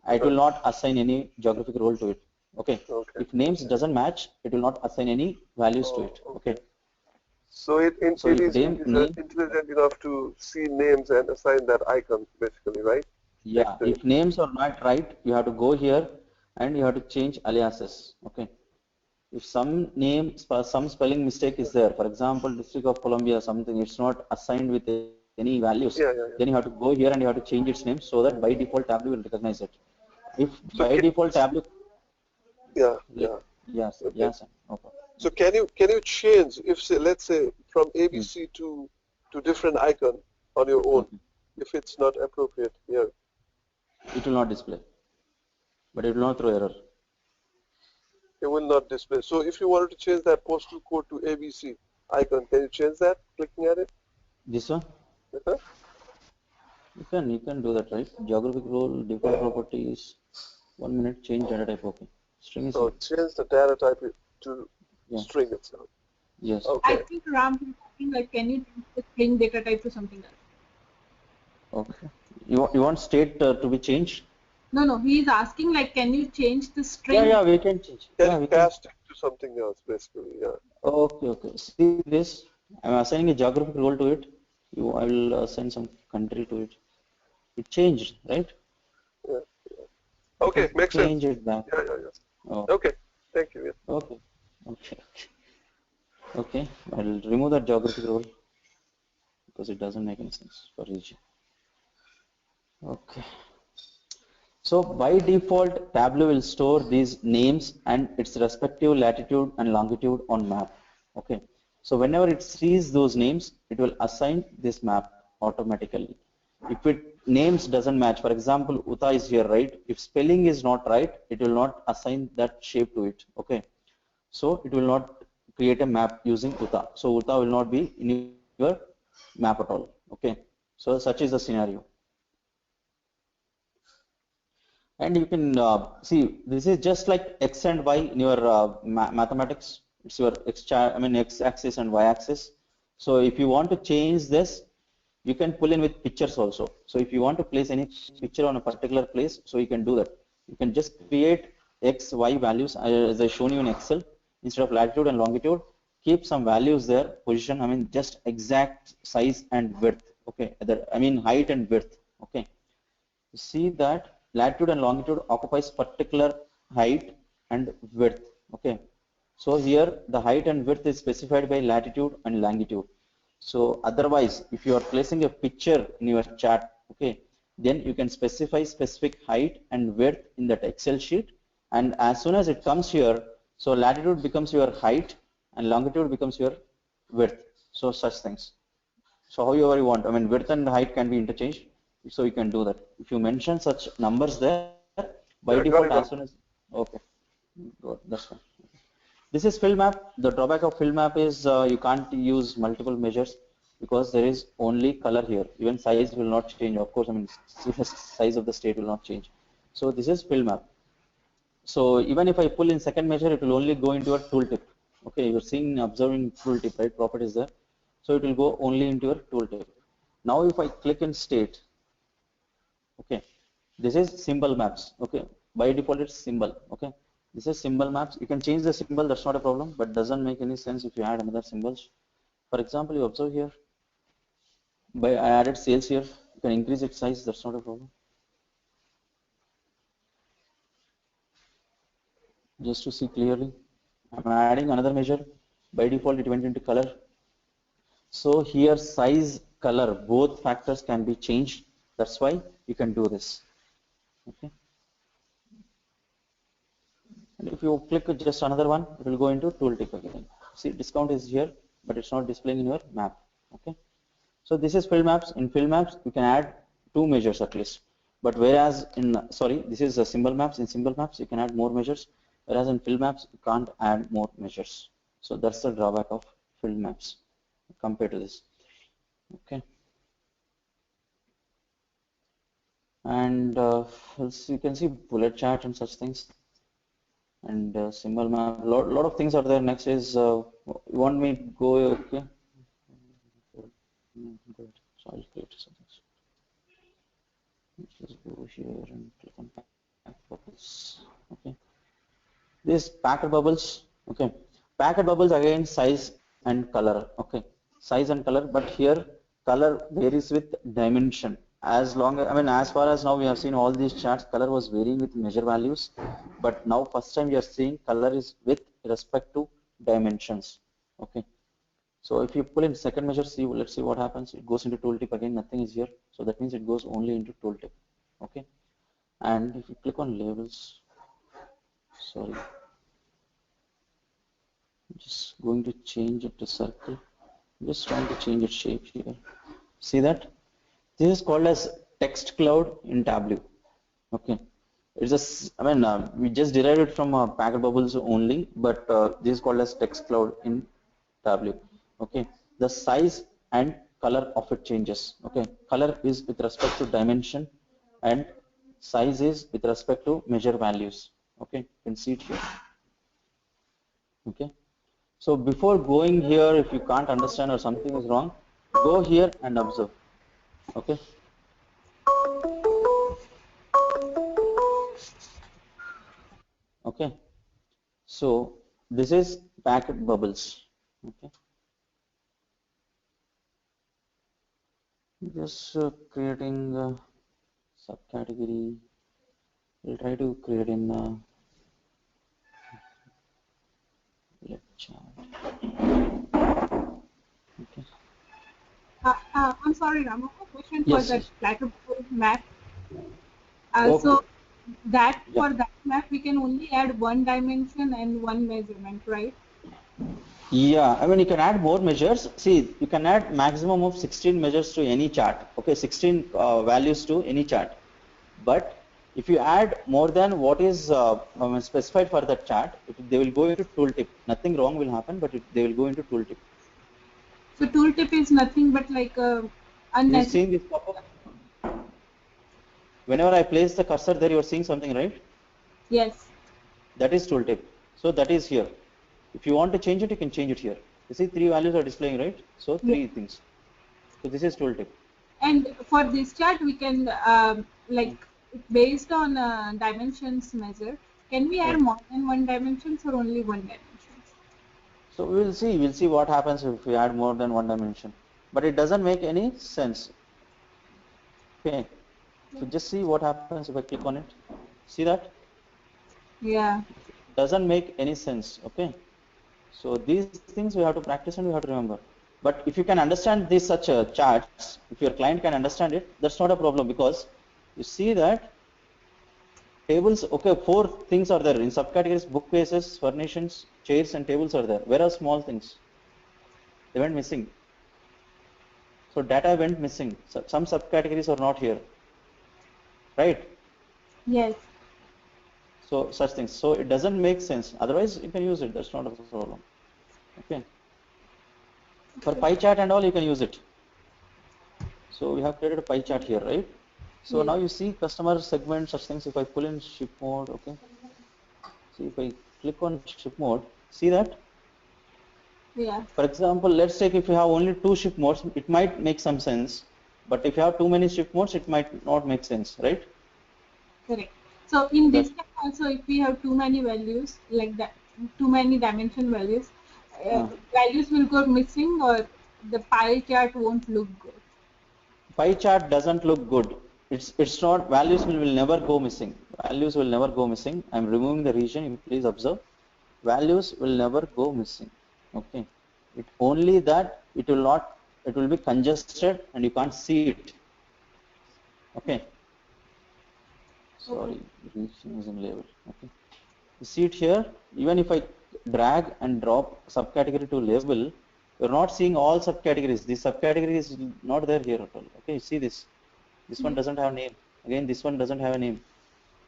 it uh-huh. will not assign any geographic role to it. Okay. Okay, If names okay. doesn't match, it will not assign any values to Oh, it. Okay. okay. So So it if is name, intelligent enough to see names and assign that icon basically, right? yeah, Next to it. if names are not right, you have to go here and you have to change aliases. Okay. If some name, some spelling mistake is there, for example, District of Columbia, something, it's not assigned with any values, Yeah, then yeah, you have yeah. to go here and you have to change its name so that by default Tableau will recognize it. If So by default Tableau, yeah, yeah. yes, Okay. yes, okay, So can you change if say let's say from hmm, ABC to different icon on your own okay, if it's not appropriate here? it will not display, but it will not throw error. It will not display. So if you wanted to change that postal code to ABC icon, can you change that clicking at it? This one, Uh-huh. you can do that, right? Geographic role, default properties, 1 minute, change data type, okay. String is Oh, here, change the data type to yeah, string itself. yes, I Okay. think Ram is asking like, can you change the string data type to something else? okay. You want state to be changed? No, no, he is asking like, can you change the Yeah, string? yeah, we can change. Can Yeah, you we can. cast it to something else basically? Yeah. Okay, okay. See this. I'm assigning a geographic role to it. I will assign some country to it. It changed, right? Yeah. It Okay, has makes sense. changed it back. Yeah, yeah, yeah. Oh, Okay. Thank you. Yeah. okay, okay, okay. I'll remove that geographic role because it doesn't make any sense for region. Okay. So by default, Tableau will store these names and its respective latitude and longitude on map. Okay. So whenever it sees those names, it will assign this map automatically. If it names doesn't match, for example, Uta is here, right? If spelling is not right, it will not assign that shape to it. Okay. So it will not create a map using Uta. So Uta will not be in your map at all. Okay. So such is the scenario. And you can see this is just like x and y in your mathematics. It's your x-axis and y-axis. So if you want to change this, you can pull in with pictures also. So if you want to place any picture on a particular place, so you can do that. You can just create x, y values as I shown you in Excel. Instead of latitude and longitude, keep some values there, position, just exact size and width. Okay, height and width. Okay, you see that latitude and longitude occupies particular height and width. Okay, so here the height and width is specified by latitude and longitude. So otherwise, if you are placing a picture in your chart, okay, then you can specify specific height and width in that Excel sheet, and as soon as it comes here, so latitude becomes your height and longitude becomes your width. So such things. So however you want, width and height can be interchanged. So you can do that. If you mention such numbers there, by Yeah, default, got as it. soon as, okay, good, that's fine. This is fill map. The drawback of fill map is you can't use multiple measures because there is only color here. Even size will not change. Of course, size of the state will not change. So this is fill map. So even if I pull in second measure, it will only go into a tooltip. Okay, you're seeing observing tooltip, right? Properties there. So it will go only into your tooltip. Now if I click in state, okay, this is symbol maps. Okay, by default it's symbol. Okay, this is symbol maps. You can change the symbol, that's not a problem, but doesn't make any sense if you add another symbols. For example, you observe here, by I added sales here, you can increase its size, that's not a problem. Just to see clearly, I'm adding another measure. By default, it went into color. So here size, color, both factors can be changed. That's why you can do this. Okay. And if you click just another one, it will go into tooltip again. See, discount is here, but it's not displaying in your map. Okay. So this is fill maps. In fill maps, you can add two measures at least. But whereas this is a symbol maps. In symbol maps, you can add more measures. Whereas in fill maps, you can't add more measures. So that's the drawback of fill maps compared to this. Okay. And you can see bullet chart and such things. And symbol map, lot of things are there. Next is you want me to go, okay? Good. So I'll create something. Let's just go here and click on pack bubbles. Okay. This packet bubbles. Okay. Packet bubbles again size and color. Okay. Size and color, but here color varies with dimension. As long as as far as now we have seen all these charts, color was varying with measure values, but now first time we are seeing color is with respect to dimensions. Okay. So if you pull in second measure, let's see what happens. It goes into tooltip again, nothing is here. So that means it goes only into tooltip. Okay. And if you click on labels, sorry, I'm just going to change it to circle. I'm just trying to change its shape here. See that? This is called as text cloud in Tableau. Okay. It's just, we just derived it from packet bubbles only, but this is called as text cloud in Tableau. Okay. The size and color of it changes. Okay. Color is with respect to dimension and size is with respect to measure values. Okay. You can see it here. Okay. So before going here, if you can't understand or something is wrong, go here and observe. Okay. Okay. So this is packet bubbles. Okay. Just creating a subcategory. We'll try to create in left chart. Okay. I'm sorry, Ram. A question for Yes. that Yes. platter map. Okay. So that Yeah. for that map we can only add one dimension and one measurement, right? Yeah, I mean, you can add more measures. See, you can add maximum of 16 measures to any chart. Okay, 16 values to any chart. But if you add more than what is specified for that chart, they will go into tooltip. Nothing wrong will happen, but they will go into tooltip. So tooltip is nothing but like a You're unnecessary. seeing this pop-up? Whenever I place the cursor there, you're seeing something, right? Yes. That is tooltip. So that is here. If you want to change it, you can change it here. You see, 3 values are displaying, right? So 3 Yes. things. So this is tooltip. And for this chart, we can like based on dimensions measure. Can we add more than one dimensions or only one dimensions? So we'll see what happens if we add more than one dimension. But it doesn't make any sense. Okay. So just see what happens if I click on it. See that? Yeah. It doesn't make any sense. Okay. So these things we have to practice and we have to remember. But if you can understand these such charts, if your client can understand it, that's not a problem, because you see that tables, okay, 4 things are there in subcategories: bookcases, furnishings, chairs, and tables are there. Where are small things? They went missing. So data went missing. So some subcategories are not here, right? Yes. So such things. So it doesn't make sense. Otherwise, you can use it. That's not a problem. Okay. For pie chart and all, you can use it. So we have created a pie chart here, right? So Yes. now you see customer segment, such things. If I pull in ship mode, okay. See, if I click on ship mode, see that? Yeah. For example, let's take if you have only 2 ship modes, it might make some sense. But if you have too many ship modes, it might not make sense, right? Correct. So in this That case also, if we have too many values like that, too many dimension values, values will go missing or the pie chart won't look good. pie chart doesn't look good. It's not, values will never go missing. Values will never go missing. I'm removing the region. You please observe. Values will never go missing. Okay. It only that it will not. It will be congested and you can't see it. Okay. Okay. Sorry, region is in label. Okay. You see it here. Even if I drag and drop subcategory to label, you're not seeing all subcategories. This subcategory is not there here at all. Okay. You see this. This one Yes. doesn't have name. Again, this one doesn't have a name.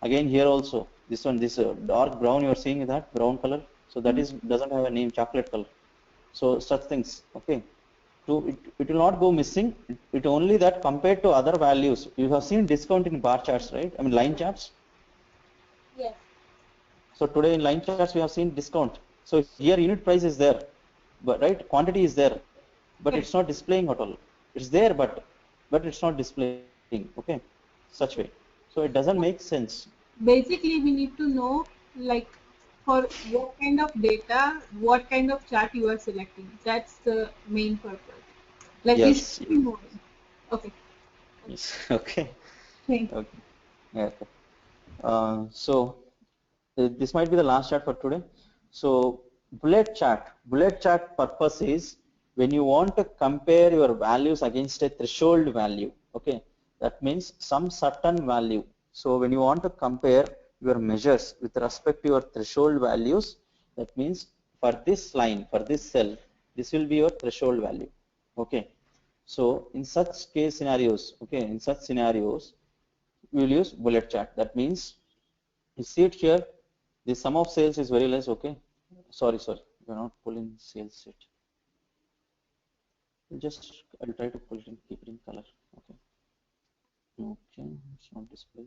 Again, here also, this one, this dark brown, you are seeing that brown color. So that is doesn't have a name, chocolate color. So such things, okay. It will not go missing. It only that compared to other values. You have seen discount in bar charts, right? I mean line charts. Yes. So today in line charts we have seen discount. So here unit price is there, but right quantity is there, but Correct. it's not displaying at all. It's there, but it's not displaying. Okay, such way. So it doesn't make sense. Basically, we need to know like for what kind of data, what kind of chart you are selecting. That's the main purpose. Like we should Yes. be knowing. Okay. Yes. Okay. Thank you. Okay. Yeah, okay. So this might be the last chart for today. So bullet chart purpose is when you want to compare your values against a threshold value. Okay, that means some certain value. So when you want to compare your measures with respect to your threshold values, that means for this line, for this cell, this will be your threshold value. Okay. So in such case scenarios, okay, in such scenarios, we will use bullet chart. That means you see it here, the sum of sales is very less. Okay, sorry, you're not pulling sales yet. Just I'll try to pull it in, keep it in color. Okay, it's not displayed.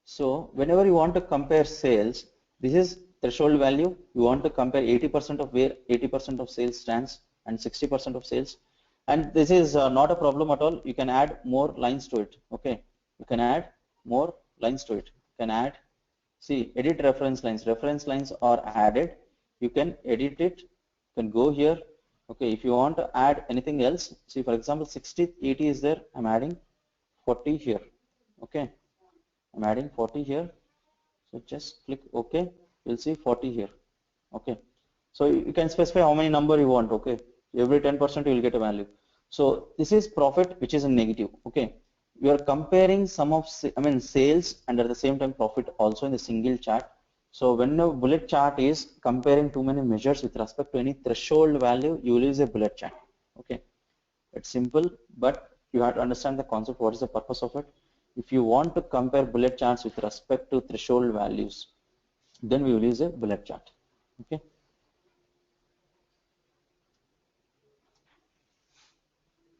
So whenever you want to compare sales, this is threshold value. You want to compare 80% of where 80% of sales stands and 60% of sales. And this is not a problem at all. You can add more lines to it. Okay, you can add more lines to it. You can add, see, edit reference lines. Reference lines are added. You can edit it. You can go here. Okay, if you want to add anything else, see, for example, 60, 80 is there. I'm adding 40 here. Okay. I'm adding 40 here. So just click OK. You'll see 40 here. Okay. So you can specify how many number you want. Okay. Every 10% you will get a value. So this is profit which is in negative. Okay. we are comparing some of, sales and at the same time profit also in the single chart. So when a bullet chart is comparing too many measures with respect to any threshold value, you will use a bullet chart. Okay, it's simple, but you have to understand the concept. What is the purpose of it? If you want to compare bullet charts with respect to threshold values, then we will use a bullet chart. Okay.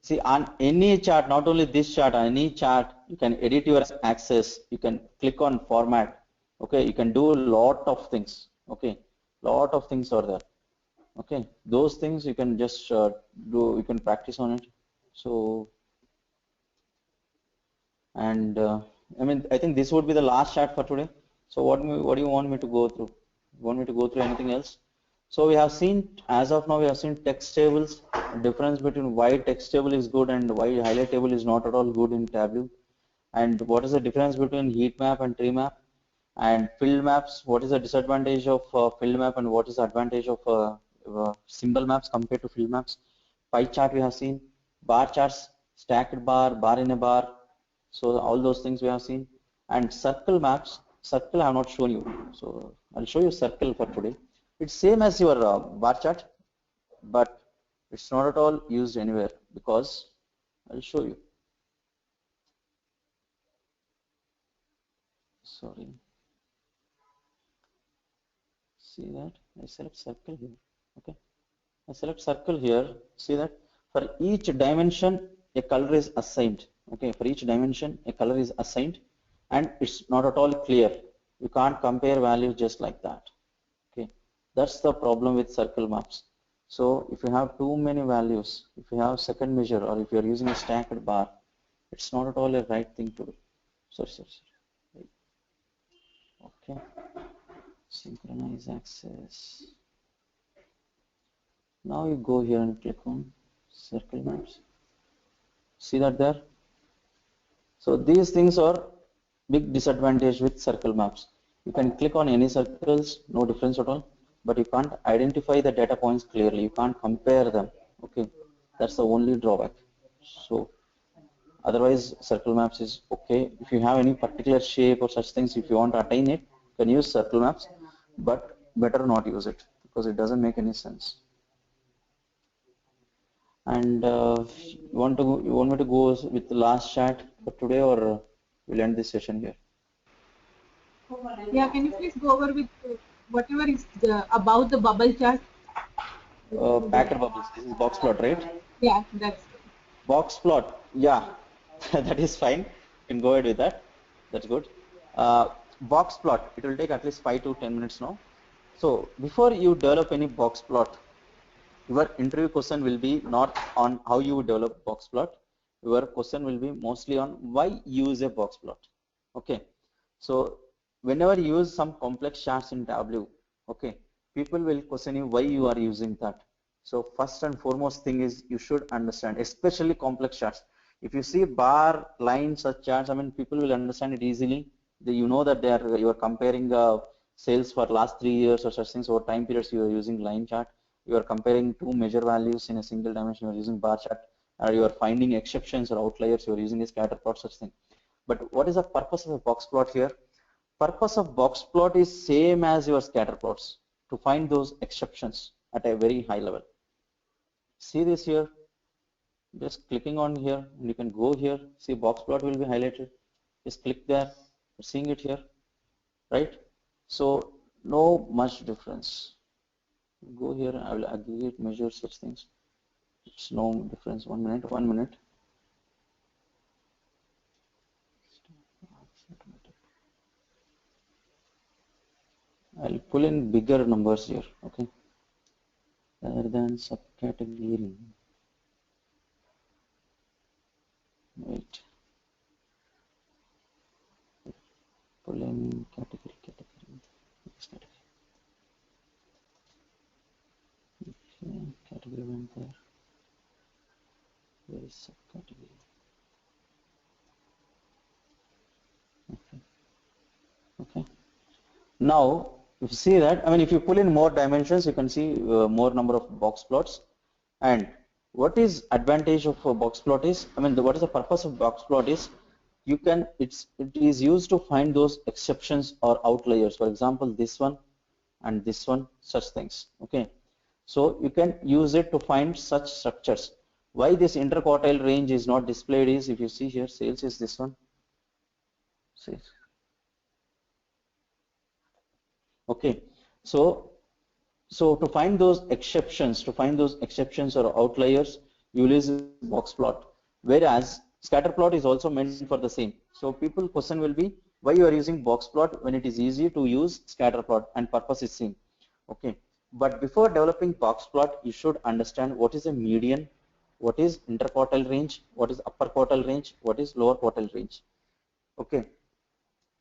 See, on any chart, not only this chart, on any chart, you can edit your axis, you can click on format, okay, you can do a lot of things, okay, lot of things are there, okay, those things you can just do, you can practice on it. So, and I think this would be the last chart for today. So what do you want me to go through? You want me to go through anything else? So we have seen, as of now, we have seen text tables, difference between why text table is good and why highlight table is not at all good in Tableau. And what is the difference between heat map and tree map? And field maps, what is the disadvantage of field map and what is the advantage of symbol maps compared to field maps? Pie chart we have seen, bar charts, stacked bar, bar in a bar. So all those things we have seen. And circle maps, circle I have not shown you. So I'll show you circle for today. It's same as your bar chart, but it's not at all used anywhere because I'll show you. Sorry. See that? I select circle here. Okay. I select circle here. See that? For each dimension, a color is assigned. Okay. For each dimension, a color is assigned, and it's not at all clear. You can't compare values just like that. Okay. That's the problem with circle maps. So if you have too many values, if you have second measure or if you are using a stacked bar, it's not at all a right thing to do. Sorry. Okay. Synchronize access. Now you go here and click on circle maps. See that there? So these things are big disadvantage with circle maps. You can click on any circles, no difference at all, but you can't identify the data points clearly. You can't compare them. Okay, that's the only drawback. So otherwise, circle maps is okay. If you have any particular shape or such things, if you want to attain it, you can use circle maps, but better not use it because it doesn't make any sense. And you want me to go with the last chat for today, or we'll end this session here? Yeah, can you please go over with whatever is about the bubble chart? Packed bubbles. This is box plot, right? Yeah, that's good. Box plot. Yeah, that is fine. You can go ahead with that. That's good. Box plot. It will take at least 5 to 10 minutes now. So before you develop any box plot, your interview question will be not on how you develop box plot. Your question will be mostly on why use a box plot. Okay. So whenever you use some complex charts in Tableau, okay, people will question you why you are using that. So first and foremost thing is you should understand, especially complex charts. If you see bar, line, such charts, people will understand it easily. You know that you are comparing sales for last 3 years or such things, or time periods you are using line chart. You are comparing two measure values in a single dimension, you are using bar chart, or you are finding exceptions or outliers, you are using a scatter plot, such thing. But what is the purpose of a box plot here? Purpose of box plot is same as your scatter plots, to find those exceptions at a very high level. See this here, just clicking on here, and you can go here, see box plot will be highlighted, just click there, you're seeing it here, right? So no much difference. Go here, I will aggregate measure such things. It's no difference. 1 minute. I'll pull in bigger numbers here, okay? Rather than subcategory. Wait. Pull in category. Next category. Okay, category went there. Where is subcategory? Okay. Now, if you see that, if you pull in more dimensions, you can see more number of box plots. And what is advantage of a box plot is, what is the purpose of box plot is, you can, it is used to find those exceptions or outliers. For example, this one and this one, such things. Okay, so you can use it to find such structures. Why this interquartile range is not displayed is, if you see here, sales is this one. Sales. Okay, so to find those exceptions, or outliers, you will use box plot. Whereas scatter plot is also meant for the same. So people question will be, why you are using box plot when it is easy to use scatter plot and purpose is same. Okay, but before developing box plot, you should understand what is a median, what is interquartile range, what is upper quartile range, what is lower quartile range. Okay.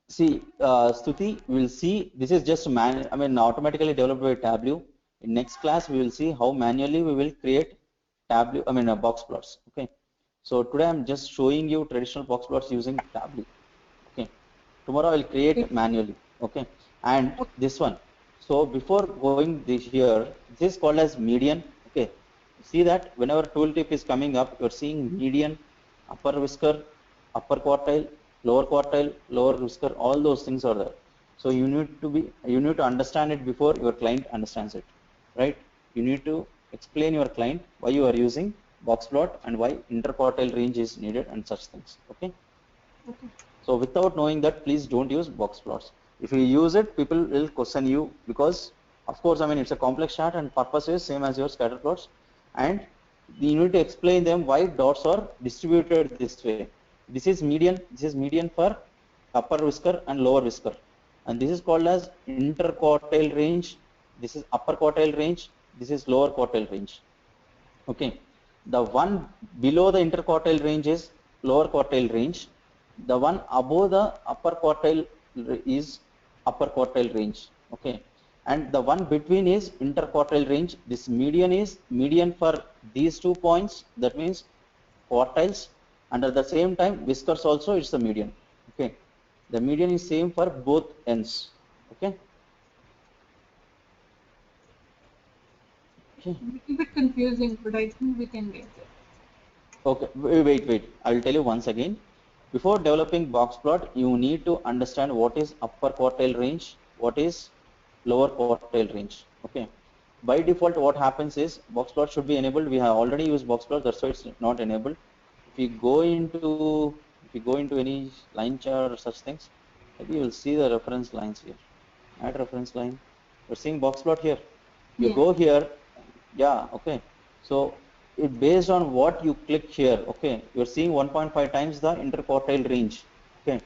See, Stuti, we will see, this is just automatically developed by Tableau. In next class, we will see how manually we will create Tableau, box plots. Okay. So today I'm just showing you traditional box plots using Tableau. Okay. Tomorrow I will create manually. Okay. And this one. So before going this here, this is called as median. Okay. See that whenever tooltip is coming up, you're seeing median, upper whisker, upper quartile, lower whisker, all those things are there. So you need to understand it before your client understands it, right? You need to explain your client why you are using box plot and why interquartile range is needed and such things. Okay. So without knowing that, please don't use box plots. If you use it, people will question you, because of course, it's a complex chart and purpose is same as your scatter plots, and you need to explain them why dots are distributed this way. This is median for upper whisker and lower whisker, and this is called as interquartile range. This is upper quartile range. This is lower quartile range. Okay, the one below the interquartile range is lower quartile range. The one above the upper quartile is upper quartile range. Okay, and the one between is interquartile range. This median is median for these 2 points. That means quartiles, and at the same time whiskers also, it's the median. Okay, the median is same for both ends. Okay. A little bit confusing, but I think we can get there. Okay, wait. I will tell you once again. Before developing box plot, you need to understand what is upper quartile range, what is lower quartile range. Okay. By default, what happens is box plot should be enabled. We have already used box plot, that's why it's not enabled. If you go into any line chart or such things, maybe you will see the reference lines here. Add reference line. We're seeing box plot here. You go here. Yeah. Okay. So it based on what you click here. Okay, you're seeing 1.5 times the interquartile range. Okay.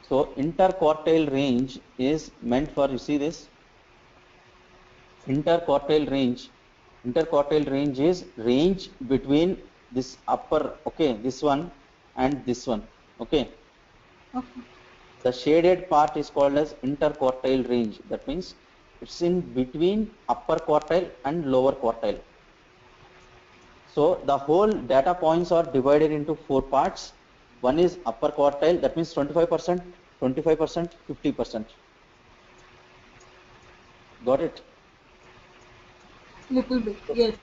So interquartile range is meant for, you see this interquartile range. Interquartile range is range between this upper, okay, this one and this one. Okay. The shaded part is called as interquartile range. That means it's in between upper quartile and lower quartile. So the whole data points are divided into 4 parts. One is upper quartile, that means 25%, 25%, 50%. Got it? Little bit, yes.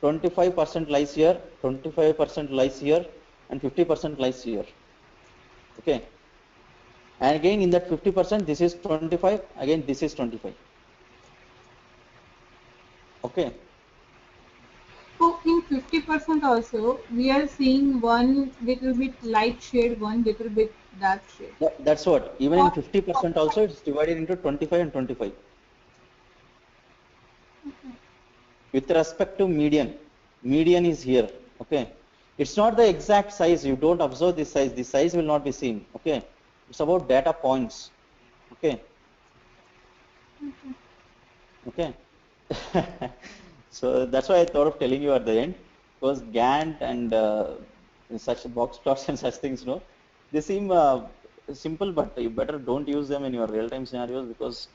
25% lies here, 25% lies here, and 50% lies here. Okay. And again in that 50%, this is 25, again this is 25. Okay. So in 50% also, we are seeing one little bit light shade, one little bit dark shade. Yeah, that's what. Even in 50% also, it's divided into 25 and 25. Okay. With respect to median, median is here. Okay. It's not the exact size. You don't observe this size. This size will not be seen. Okay. It's about data points. Okay. Okay. So that's why I thought of telling you at the end, because Gantt and such box plots and such things, they seem simple, but you better don't use them in your real-time scenarios, because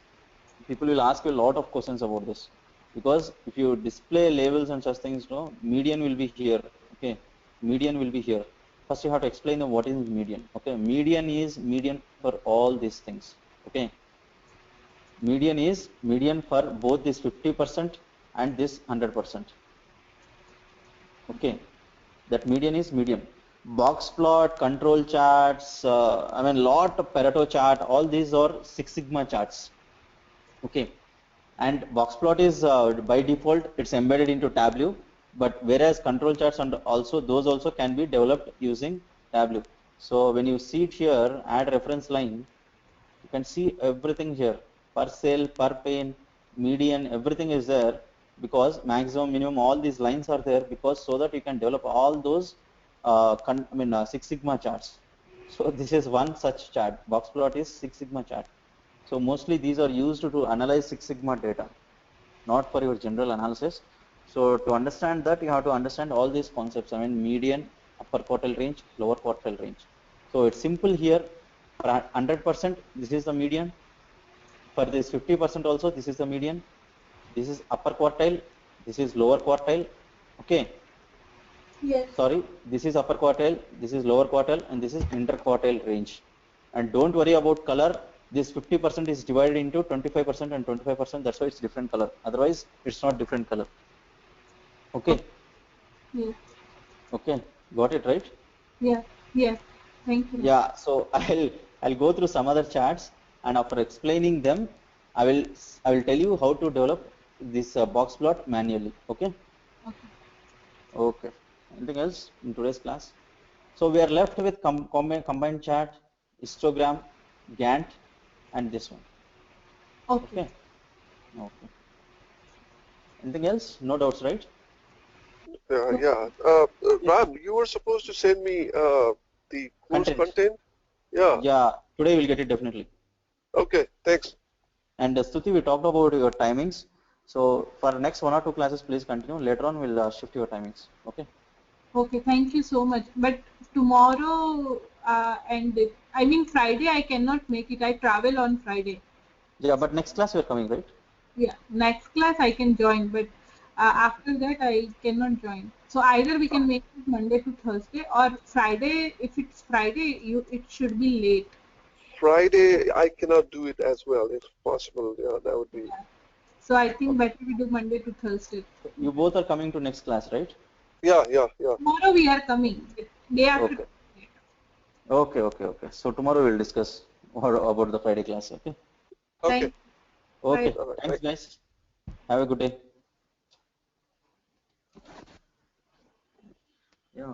people will ask you a lot of questions about this. Because if you display labels and such things, median will be here. Okay, median will be here. First, you have to explain them what is median. Okay, median is median for all these things. Okay, median is median for both this 50% and this 100%. Okay, that median is median. box plot, control charts, I mean lot of Pareto chart, all these are Six Sigma charts. Okay, and box plot is by default it's embedded into Tableau, but whereas control charts and also those also can be developed using Tableau. So when you see it here, add reference line, you can see everything here, per cell, per pane, median, everything is there, because maximum, minimum, all these lines are there, because so that you can develop all those Six Sigma charts. So this is one such chart. Box plot is Six Sigma chart. So mostly these are used to analyze Six Sigma data, not for your general analysis. So to understand that, you have to understand all these concepts. I mean, median, upper quartile range, lower quartile range. So it's simple here. For 100%, this is the median. For this 50% also, this is the median. This is upper quartile. This is lower quartile. Okay. Yes. Sorry, this is upper quartile, this is lower quartile, and this is interquartile range. And don't worry about color. This 50% is divided into 25% and 25%. That's why it's different color. Otherwise, it's not different color. Okay. Yes. Okay. Got it, right? Yeah. Yes. Thank you. Yeah. So I'll go through some other charts, and after explaining them, I will tell you how to develop this box plot manually. Okay. Okay. Okay. Anything else in today's class? So we are left with combined chart, histogram, Gantt, and this one. Okay. Okay. Okay. Anything else? No doubts, right? Yeah. Ram, you were supposed to send me the course content. Yeah. Yeah. Today we'll get it definitely. Okay. Thanks. And Stuti, we talked about your timings. So for next 1 or 2 classes, please continue. Later on, we'll shift your timings. Okay. Okay. Thank you so much. But tomorrow and I mean Friday, I cannot make it. I travel on Friday. Yeah, but next class you're coming, right? Yeah. Next class I can join, but after that I cannot join. So either we can make it Monday to Thursday or Friday. If it's Friday, it should be late. Friday, I cannot do it as well, if possible. Yeah, that would be. So I think better we do Monday to Thursday. You both are coming to next class, right? Yeah. Tomorrow we are coming. Day after. Okay. Okay. So tomorrow we'll discuss about the Friday class. Okay. Okay. Okay. Bye. Thanks, guys. Have a good day. Yeah.